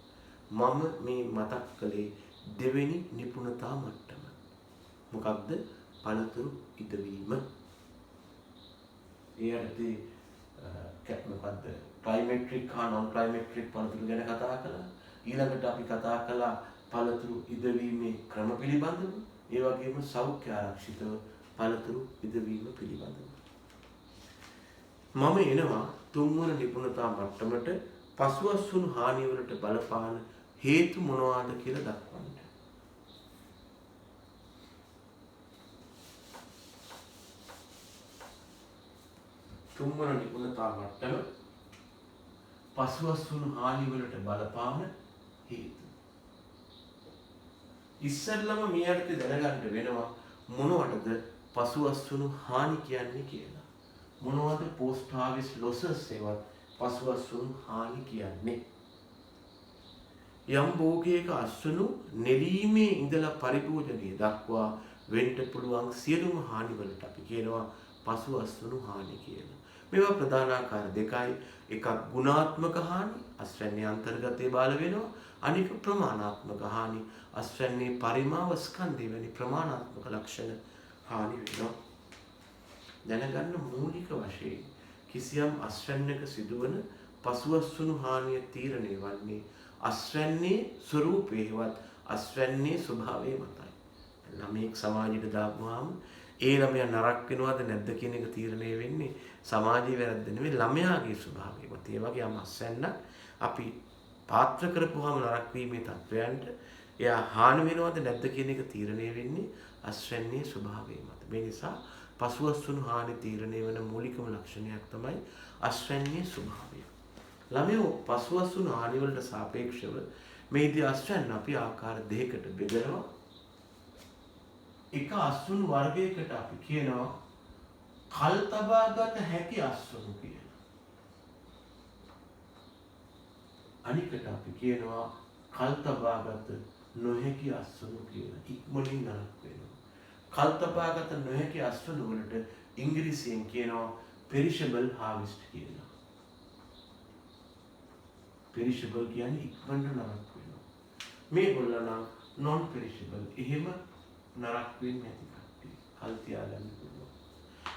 මම මේ මතක් කළේ දෙවෙනි නිපුණතා මට්ටම. මොකක්ද? පළතුරු ඉදවීම. ඊයර්දී මොකක්ද? ක්ලයිමැට්‍රික් හා නොන් ක්ලයිමැට්‍රික් පළතුරු ගැන කතා කළා. ඊළඟට අපි කතා කළා පළතුරු ඉදවීමේ ක්‍රම පිළිබඳව. ඒ වගේම සෞඛ්‍ය ආරක්ෂිතව පළතුරු ඉදවීම පිළිබඳව. මම එනවා තුන්වන නිපුණතා මට්ටමට පසුවස්සුණු හානිවලට බලපාන හේතු මොනවාද කියලා දක්වන්න. තුන්වන නිපුණතා මට්ටම පසුවස්සුණු හානිවලට බලපාන හේතු. ඉස්සෙල්ලම මෙයාට දැනගන්න වෙනවා මොනවටද පසුවස්සුණු හානි කියන්නේ කියලා. මොනවද post harvest losses ඒවත් පසුවස්සුණු හානි කියන්නේ. යම් භෝගයක අස්වනු නෙලීමේ ඉඳලා පරිභෝජනය දක්වා වෙන්න පුළුවන් සියලුම හානි වලට අපි කියනවා පසුවස්සුණු හානි කියලා. මේවා ප්‍රධාන ආකාර දෙකයි. එකක් ගුණාත්මක හානි අස්වැන්නේ අන්තර්ගතයේ බාල වෙනවා. අනික ප්‍රමාණාත්මක හානි අස්වැන්නේ පරිමාව ස්කන්ධය වැනි ප්‍රමාණාත්මක ලක්ෂණ හානි වෙනවා. දැනගන්න මූලික වශයෙන් කිසියම් අස්වැන්නක සිදුවන පසුවස්සුණු හානිය තීරණය වන්නේ අස්වැන්නේ ස්වરૂපේවත් අස්වැන්නේ ස්වභාවය මතයි. ළමයෙක් සමාජයට දාපුවාම ඒ ළමයා නරක වෙනවද නැද්ද කියන එක තීරණය වෙන්නේ සමාජයේ වැරද්ද නෙවෙයි ළමයාගේ ස්වභාවය මත. ඒ වගේ යම් අස්වැන්නක් අපි පාත්‍ර කරපුවාම නරක වීමේ තත්වයන්ට එයා හානි වෙනවද නැද්ද කියන එක තීරණය වෙන්නේ අස්වැන්නේ ස්වභාවය මත. මේ නිසා පසුවස්සුණු හානි තීරණය වෙන මූලිකම ලක්ෂණයක් තමයි අස්වැන්නේ ස්වභාවය. ළමයෝ පසුවස්සුණු හානි වලට සාපේක්ෂව මේදී අස්වැන්න අපි ආකාර දෙකකට බෙදනවා. එක අස්වැන්නු වර්ගයකට අපි කියනවා කල් තබාගත හැකි අස්වැන්නු කියලා. අනිකට අපි කියනවා කල් තබාගත නොහැකි අස්වැන්නු කියලා. ඉක්මනින් නරක වෙනවා. කල් තබාගත නොහැකි අස්වැන්නු වලට ඉංග්‍රීසියෙන් කියනවා perishable harvest කියලා. perishable කියන්නේ ඉක්මනට නරක වෙනවා. මේගොල්ලෝ non perishable. එහෙම නරක වෙන්නේ නැති කට්ටිය. කල් තියාගන්න පුළුවන්.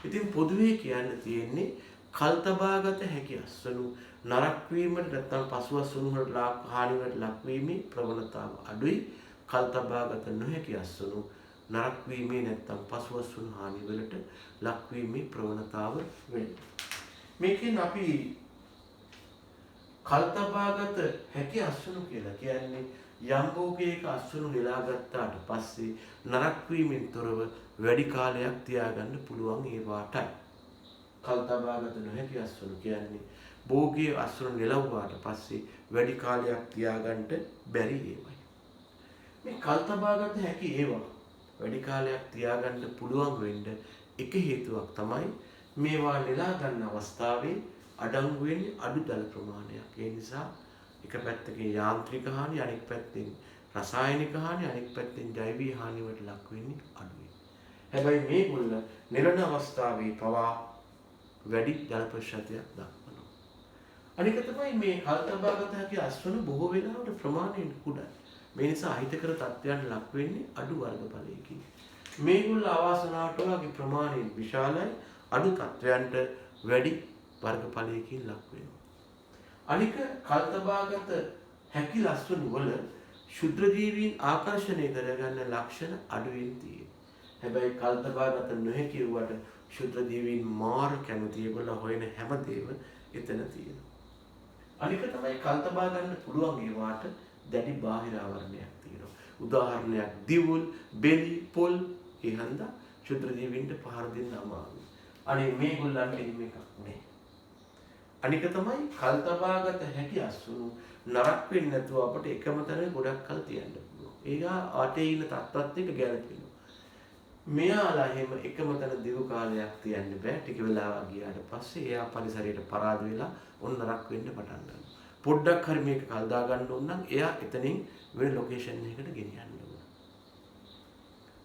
ඉතින් පොදුවේ කියන්න තියෙන්නේ කල් තබාගත හැකි අස්වැන්නු නරක වීමට නැත්නම් පසුවස්සුණු වලට හානි වලට ලක් වීමේ ප්‍රවණතාව අඩුයි. කල් තබාගත නොහැකි අස්වැන්නු නරක වීමේ නැත්නම් පසුවස්සුණු හානි වලට ලක් වීමේ ප්‍රවණතාව වෙනවා. මේකෙන් අපි කල් තබාගත හැකි අස්වැන්නු කියලා කියන්නේ යම් භෝගයක අස්වැන්නු නෙලා ගත්තාට පස්සේ නරක වීමෙන් තොරව වැඩි කාලයක් තියාගන්න පුළුවන් ඒවාටයි. කල් තබාගත නොහැකි අස්වැන්නු කියන්නේ භෝගයේ අස්වැන්නු නෙලවුවාට පස්සේ වැඩි කාලයක් තියාගන්න බැරි ඒවායි. මේ කල් තබාගත හැකි ඒවා වැඩි කාලයක් තියාගන්න පුළුවන් වෙන්න එක හේතුවක් තමයි මේවා නෙලා ගන්න අවස්ථාවේ අඩංගු වෙන්නේ අඩු දල ප්‍රමාණයක්. ඒ නිසා එක පැත්තකින් යාන්ත්‍රික හානි අනෙක් පැත්තෙන් රසායනික හානි අනෙක් පැත්තෙන් ජෛවික හානි වලට ලක් වෙන්නේ අඩුයි. හැබැයි මේගොල්ල නිරණ අවස්ථාවේ පවා වැඩි ජල ප්‍රතිශතයක් දක්වනවා. අනික තමයි මේ කල් තබාගත හැකි අස්වැන්නු බොහෝ වෙලාවට ප්‍රමාණයෙන් කුඩායි. මේ නිසා අහිතකර තත්ත්වයන් ලක් වෙන්නේ අඩු වර්ගඵලයකින්. මේගොල්ල අවාසනාවට වගේ ප්‍රමාණයෙන් විශාලයි අඩු තත්ත්වයන්ට වැඩි වර්ගඵලයකින් ලක් වෙනවා. අනික කල් තබාගත හැකි අස්වැන්නු වල ශුද්‍ර ජීවීන් ආකර්ෂණය කරගන්න ලක්ෂණ අඩුවෙන් තියෙනවා. හැබැයි කල් තබාගත නොහැකි වුවට ශුද්‍ර ජීවීන් මාර කැමති ඒගොල්ලෝ හොයන හැමදේම එතන තියෙනවා. අනික තමයි කල් තබා ගන්න පුළුවන් ඒවාට දැඩි බාහිර ආවරණයක් තියෙනවා. උදාහරණයක් දිවුල්, බෙලි, පොල් ඒ හන්දා ශුද්‍ර ජීවීන්ට පහර දෙන්න අමාරුයි. අනේ මේගොල්ලන්ට එහෙම එකක් නෑ. අනික තමයි කල් තබාගත හැකි අස්වැන්නු නරක වෙන්නේ නැතුව අපිට එකම තැන ගොඩක් කල් තියන්න පුළුවන්. ඒක ආතේ ඉන්න තත්ත්වත් එක්ක ගැලපෙනවා. මෙයාලා එහෙම එකම තැන දීර්ඝ කාලයක් තියන්න බෑ. ටික වෙලාවක් ගියාට පස්සේ එයා පරිසරයට පරාද වෙලා ඔන්න නරක වෙන්න පටන් ගන්නවා. පොඩ්ඩක් හරි මේක කල් දා ගන්න ඕන නම් එයා එතනින් වෙන ලොකේෂන් එකකට ගෙනියන්න ඕන.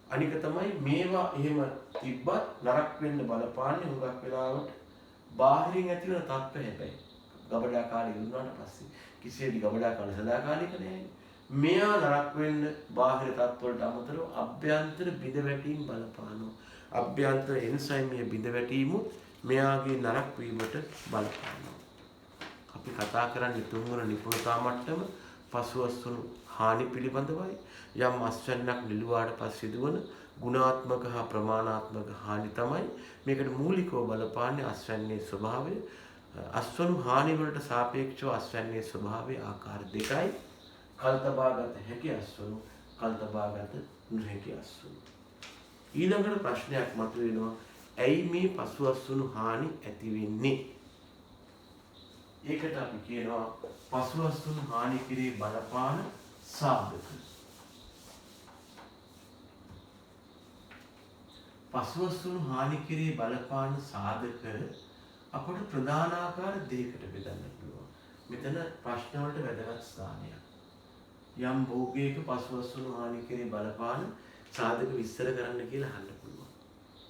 අනික තමයි මේවා එහෙම තිබ්බත් නරක වෙන්න බලපාන්නේ හුඟක් වෙලාවට බාහිරින් ඇති වෙන තත්ත්ව හැබැයි. ගබඩා කාලේ ඉන්නාට පස්සේ කිසියෙදි ගබඩා කාලේ සදාකාලික නෑ. මෙයා නරක වෙන්න බාහිර තත්ත්වවලට අමතරව අභ්‍යන්තර බිඳ වැටීම් බලපානවා. අභ්‍යන්තර එන්සයිම්ය බිඳ වැටීම මෙයාගේ නරක වීමට බලපානවා. අපි කතා කරන්නේ තුන්වන නිපුණතා මට්ටම පසුවස්සුණු හානි පිළිබඳවයි. යම් අස්වැන්නක් නිලුවාට පස්සේ සිදුවන ගුණාත්මක හා ප්‍රමාණාත්මක හානි තමයි මේකට මූලිකව බලපාන්නේ අස්වැන්නේ ස්වභාවය. අස්වැන්නු හානි වලට සාපේක්ෂව අස්වැන්නේ ස්වභාවයේ ආකාර දෙකයි. කල් තබාගත හැකි අස්වැන්නු, කල් තබාගත නොහැකි අස්වැන්නු. ඊළඟට ප්‍රශ්නයක් මතුවෙනවා. ඇයි මේ පසුවස්සුණු හානි ඇති වෙන්නේ? ඒකට අපි කියනවා පසුවස්සුණු හානි කිරී බලපාන සාධක. පසුවස්සුණු හානි කිරී බලපාන සාධක අපට ප්‍රධාන ආකාර දෙකකට බෙදන්න පුළුවන්. මෙතන ප්‍රශ්න වලට වැදගත් ස්ථානයක්. යම් භෝගයක පසුවස්සුණු හානි කිරී බලපාන සාධක විස්තර කරන්න කියලා අහන්න පුළුවන්.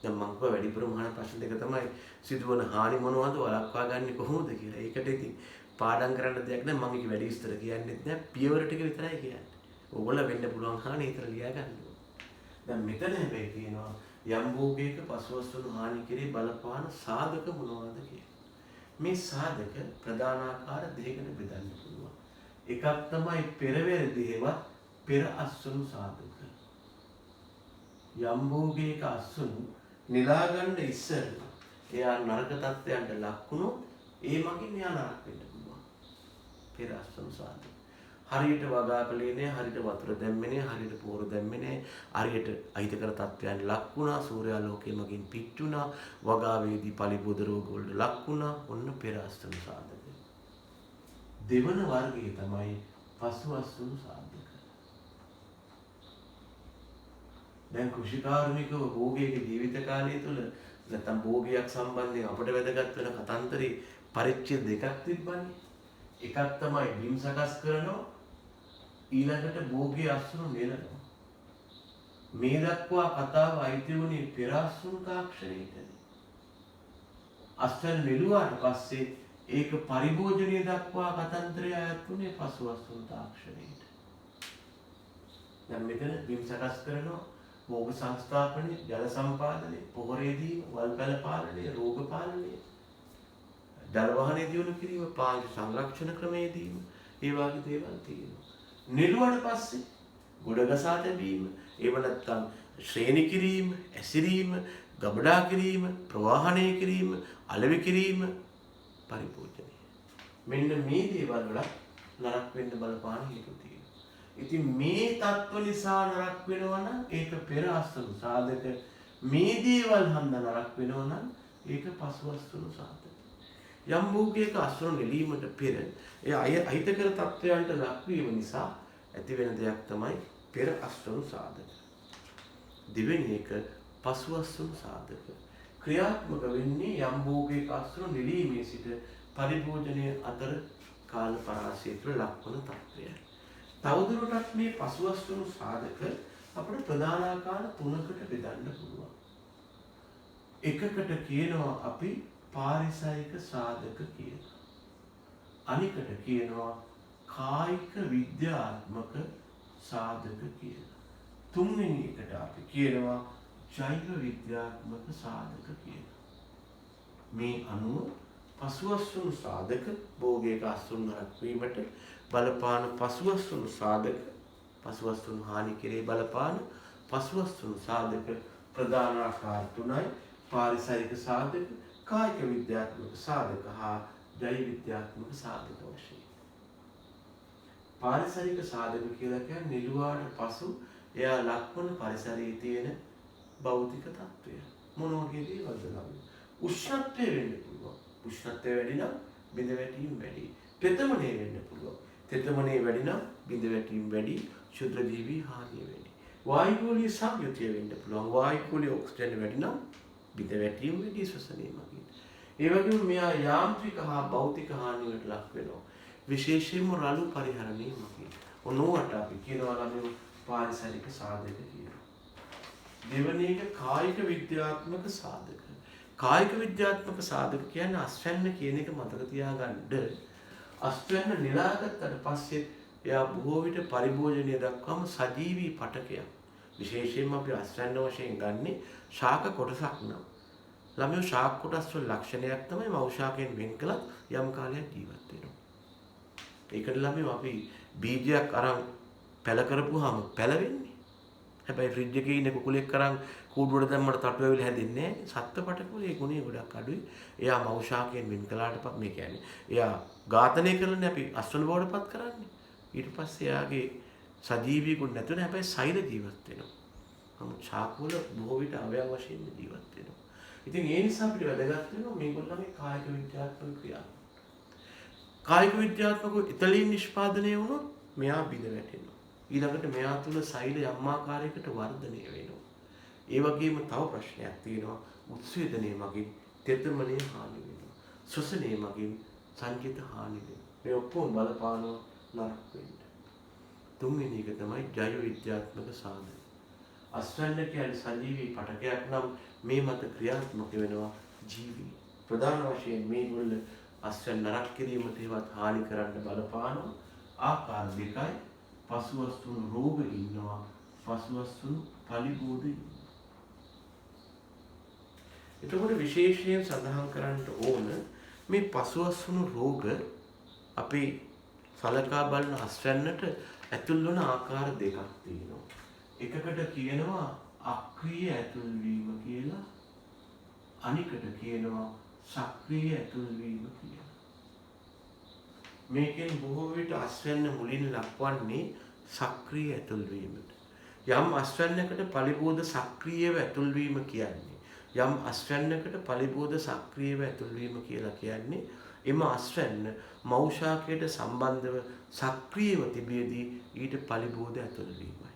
දැන් මම කිව්වා වැඩිපුරම අහන ප්‍රශ්න දෙක තමයි සිදුවන හානි මොනවද වළක්වා ගන්න කොහොමද කියලා. ඒකට ඉතින් පාඩම් කරන්න දෙයක් නැහැ. මම ඒක වැඩි විස්තර කියන්නෙත් නැහැ. පියවර ටික විතරයි කියන්නේ. ඕගොල්ලෝ වෙන්න පුළුවන් හානි හිතලා ලියා ගන්න ඕනේ. දැන් මෙතන හැබැයි කියනවා යම් භෝගයක පසුවස්තුණු හානි කෙරේ බලපාන සාධක මොනවද කියලා. මේ සාධක ප්‍රධානාකාර දෙකකට බෙදන්න පුළුවන්. එකක් තමයි පෙරවැරදි හේවත් පෙර අස්වනු සාධක. යම් භෝගයක අස්වනු නිලා ගන්න ඉස්සර එයා නරක තත්ත්වයන්ට ලක් වුණොත් ඒ මගින් එයා නරක වෙන්න පුළුවන්. පෙර අස්වනු සාධක. හරියට වගා කළේ නෑ, හරියට වතුර දැම්මේ නෑ, හරියට පොර දැම්මේ නෑ, හරියට අහිතකර තත්ත්වයන් ලක් වුණා, සූර්යාලෝකයේ මගින් පිච්චුණා, වගාවේදී පලිබෝධ රෝග වලට ලක් වුණා. ඔන්න පෙර අස්වනු සාධක. දෙවන වර්ගය තමයි පසු අස්වනු සාධක. දැන් කෘෂිකාර්මිකව භෝගයක ජීවිත කාලය තුළ නැත්නම් භෝගයක් සම්බන්ධයෙන් අපට වැදගත් වෙන කතන්දරේ පරිච්ඡේද දෙකක් තිබ්බනේ. එකක් තමයි බිම් සකස් කරනවා, ඊළඟට භෝගයේ අස්වනු නෙලනවා. මේ දක්වා කතාව අයිති වුණේ පෙර අස්වනු තාක්ෂණයට. අස්වැන්න නෙළුවාට පස්සේ ඒක පරිභෝජනය දක්වා කතන්දරය අයත් වුණේ පසු අස්වනු තාක්ෂණයට. දැන් මෙතන බිම් සකස් කරනවා, භෝග සංස්ථාපනය, ජල සම්පාදනය, පොහොරේදී වල් පැල පාලනය, රෝග පාලනය, ජල වහනය දියුණු කිරීම, පාංශ සංරක්ෂණ ක්‍රමයේදීම ඒ වගේ දේවල් තියෙනවා. නෙළුවට පස්සේ ගොඩගසා තැබීම, ඒව නැත්තම් ශ්‍රේණි කිරීම, ඇසිරීම, ගබඩා කිරීම, ප්‍රවාහනය කිරීම, අලෙවි කිරීම, පරිභෝජනය. මෙන්න මේ දේවල් වල නරක වෙන්න බලපාන හේතු තියෙනවා. ඉතින් මේ තත්ත්ව නිසා නරක වෙනවා නම් ඒක පෙර අස්වනු සාධක. මේ දේවල් හන්ද නරක වෙනවා නම් ඒක පසු අස්වනු සාධක. යම් භෝගයක අස්වනු නෙලීමට පෙර ඒ අහිතකර තත්ත්වයන්ට ලක්වීම නිසා ඇති වෙන දෙයක් තමයි පෙර අස්වනු සාධක. දෙවෙනි එක පසු අස්වනු සාධක. ක්‍රියාත්මක වෙන්නේ යම් භෝගයක අස්වනු නෙලීමේ සිට පරිභෝජනය අතර කාල පරාසය තුළ ලක්වන තත්ත්වයයි. තවදුරටත් මේ පසු අස්වනු සාධක අපිට ප්‍රධානාකාර තුනකට බෙදන්න පුළුවන්. එකකට කියනවා අපි පාරිසරික සාධක කියලා. අනිකට කියනවා කායික විද්‍යාත්මක සාධක කියලා. තුන්වෙනි එකට අපි කියනවා ජෛව විද්‍යාත්මක සාධක කියලා. මේ අනුව පසු අස්වනු සාධක භෝගයක අස්වනු නරක වීමට බලපාන පසු අස්වනු සාධක, පසු අස්වනු හානි කෙරේ බලපාන පසු අස්වනු සාධක ප්‍රධාන ආකාර තුනයි. පාරිසරික සාධක, කායික විද්‍යාත්මක සාධක හා ජෛව විද්‍යාත්මක සාධක වශයෙන්. පාරිසරික සාධක කියලා කියන්නේ නෙළුවාට පසු එයා ලක්වන පරිසරයේ තියෙන භෞතික තත්ත්වය. මොන වගේ දේවල්ද ළඟ? උෂ්ණත්වය වෙන්න පුළුවන්. උෂ්ණත්වය වැඩි නම් බිඳ වැටීම් වැඩි. තෙතමනය වෙන්න පුළුවන්. තෙතමනය වැඩි නම් බිඳ වැටීම් වැඩි, ක්ෂුද්‍ර ජීවී හානිය වැඩි. වායුගෝලීය සංයුතිය වෙන්න පුළුවන්. වායුගෝලීය ඔක්සිජන් වැඩි නම් බිඳ වැටීම් වැඩි, ශ්වසනය මගින්. ඒ වගේම මෙයා යාන්ත්‍රික හා භෞතික හානි වලට ලක් වෙනවා. විශේෂයෙන්ම රළු පරිහරණය මගින්. ඔනෝවට අපි කියනවා ළමයි පාරිසරික සාධක කියලා. දෙවෙනි එක කායික විද්‍යාත්මක සාධක. කායික විද්‍යාත්මක සාධක කියන්නේ අස්වැන්න කියන එක මතක තියාගන්න. අස්වැන්න නිලාගත්තට පස්සේ එයා බොහෝ විට පරිභෝජනය දක්වාම සජීවී පටකයක්. විශේෂයෙන්ම අපි අස්වැන්න වශයෙන් ගන්නෙ ශාක කොටසක් නම්. ළමයෝ ශාක කොටස් වල ලක්ෂණයක් තමයි මව් ශාකයෙන් වෙන් කළත් යම් කාලයක් ජීවත් වෙනවා. ඒකට ළමයෝ අපි බීජයක් අරන් පැල කරපුවාම පැලවෙන්නේ. හැබැයි ෆ්‍රිජ් එකේ ඉන්න කුකුලෙක් අරන් කූඩුවට දැම්මට තට්ටු වෙවිලා හැදෙන්නේ නැහැ. සත්ත්ව පටකවල ඒ ගුණය ගොඩක් අඩුයි. එයා මව් ශාකයෙන් වෙන් කළාට පස්සේ මේ කියන්නේ එයා ඝාතනය කරන්නේ අපි අස්වැන්න බවට පත් කරන්නේ. ඊට පස්සේ එයාගේ සජීවී ගුණ නැතුව හැබැයි සෛල ජීවත් වෙනවා. නමුත් ශාක වල බොහෝ විට අවයව වශයෙන් ජීවත් වෙනවා. ඉතින් ඒ නිසා අපිට වැදගත් වෙනවා මේගොල්ලන්ගේ කායික විද්‍යාත්මක ක්‍රියා. කායික විද්‍යාත්මක ඉතලීන් නිෂ්පාදනය වුණොත් මෙයා බිඳ වැටෙනවා. ඊළඟට මෙයා තුළ සෛල යම් ආකාරයකට වර්ධනය වෙනවා. ඒ වගේම තව ප්‍රශ්නයක් තියෙනවා. උත්සේදනය මගින් තෙතමනය හානි වෙනවා. ශ්වසනය මගින් සංකේත හානි වෙනවා. මේ ඔක්කොම බලපානවා නරක වෙන්න. තුන්වෙනි එක තමයි ජෛව විද්‍යාත්මක සාධක. අස්වැන්න කියන්නේ සජීවී පටකයක් නම් මේ මත ක්‍රියාත්මක වෙනවා ජීවී. ප්‍රධාන වශයෙන් මේගොල්ල අස්වැන්න නරක කිරීමට ඒවත් හානි කරන්න බලපානවා. ආකාර දෙකයි. පසුවස්තුණු රෝග ඉන්නවා. පසුවස්තුණු පලිබෝධ ඉන්නවා. එතකොට විශේෂයෙන් සඳහන් කරන්න ඕන මේ පසුවස්තුණු රෝග අපි සලකා බලන අස්වැන්නට ඇතුල් වන ආකාර දෙකක් තියෙනවා. එකකට කියනවා අක්‍රීය ඇතුල්වීම කියලා, අනිකට කියනවා සක්‍රීය ඇතුල්වීම කියලා. මේකෙන් බොහෝ විට අස්වැන්න මුලින් ලක්වන්නේ සක්‍රීය ඇතුල්වීමට. යම් අස්වැන්නකට පලිබෝධ සක්‍රීයව ඇතුල්වීම කියන්නේ, යම් අස්වැන්නකට පලිබෝධ සක්‍රීයව ඇතුල්වීම කියලා කියන්නේ එම අස්වැන්න මෞෂාකයට සම්බන්ධව සක්‍රීයව තිබියදී ඊට පලිබෝධ ඇතුල්වීමයි.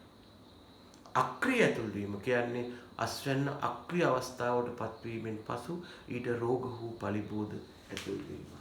අක්‍රීය ඇතුල්වීම කියන්නේ අස්වැන්න අක්‍රීය අවස්ථාවට පත්වීමෙන් පසු ඊට රෝග හෝ පලිබෝධ ඇතුල්වීමයි.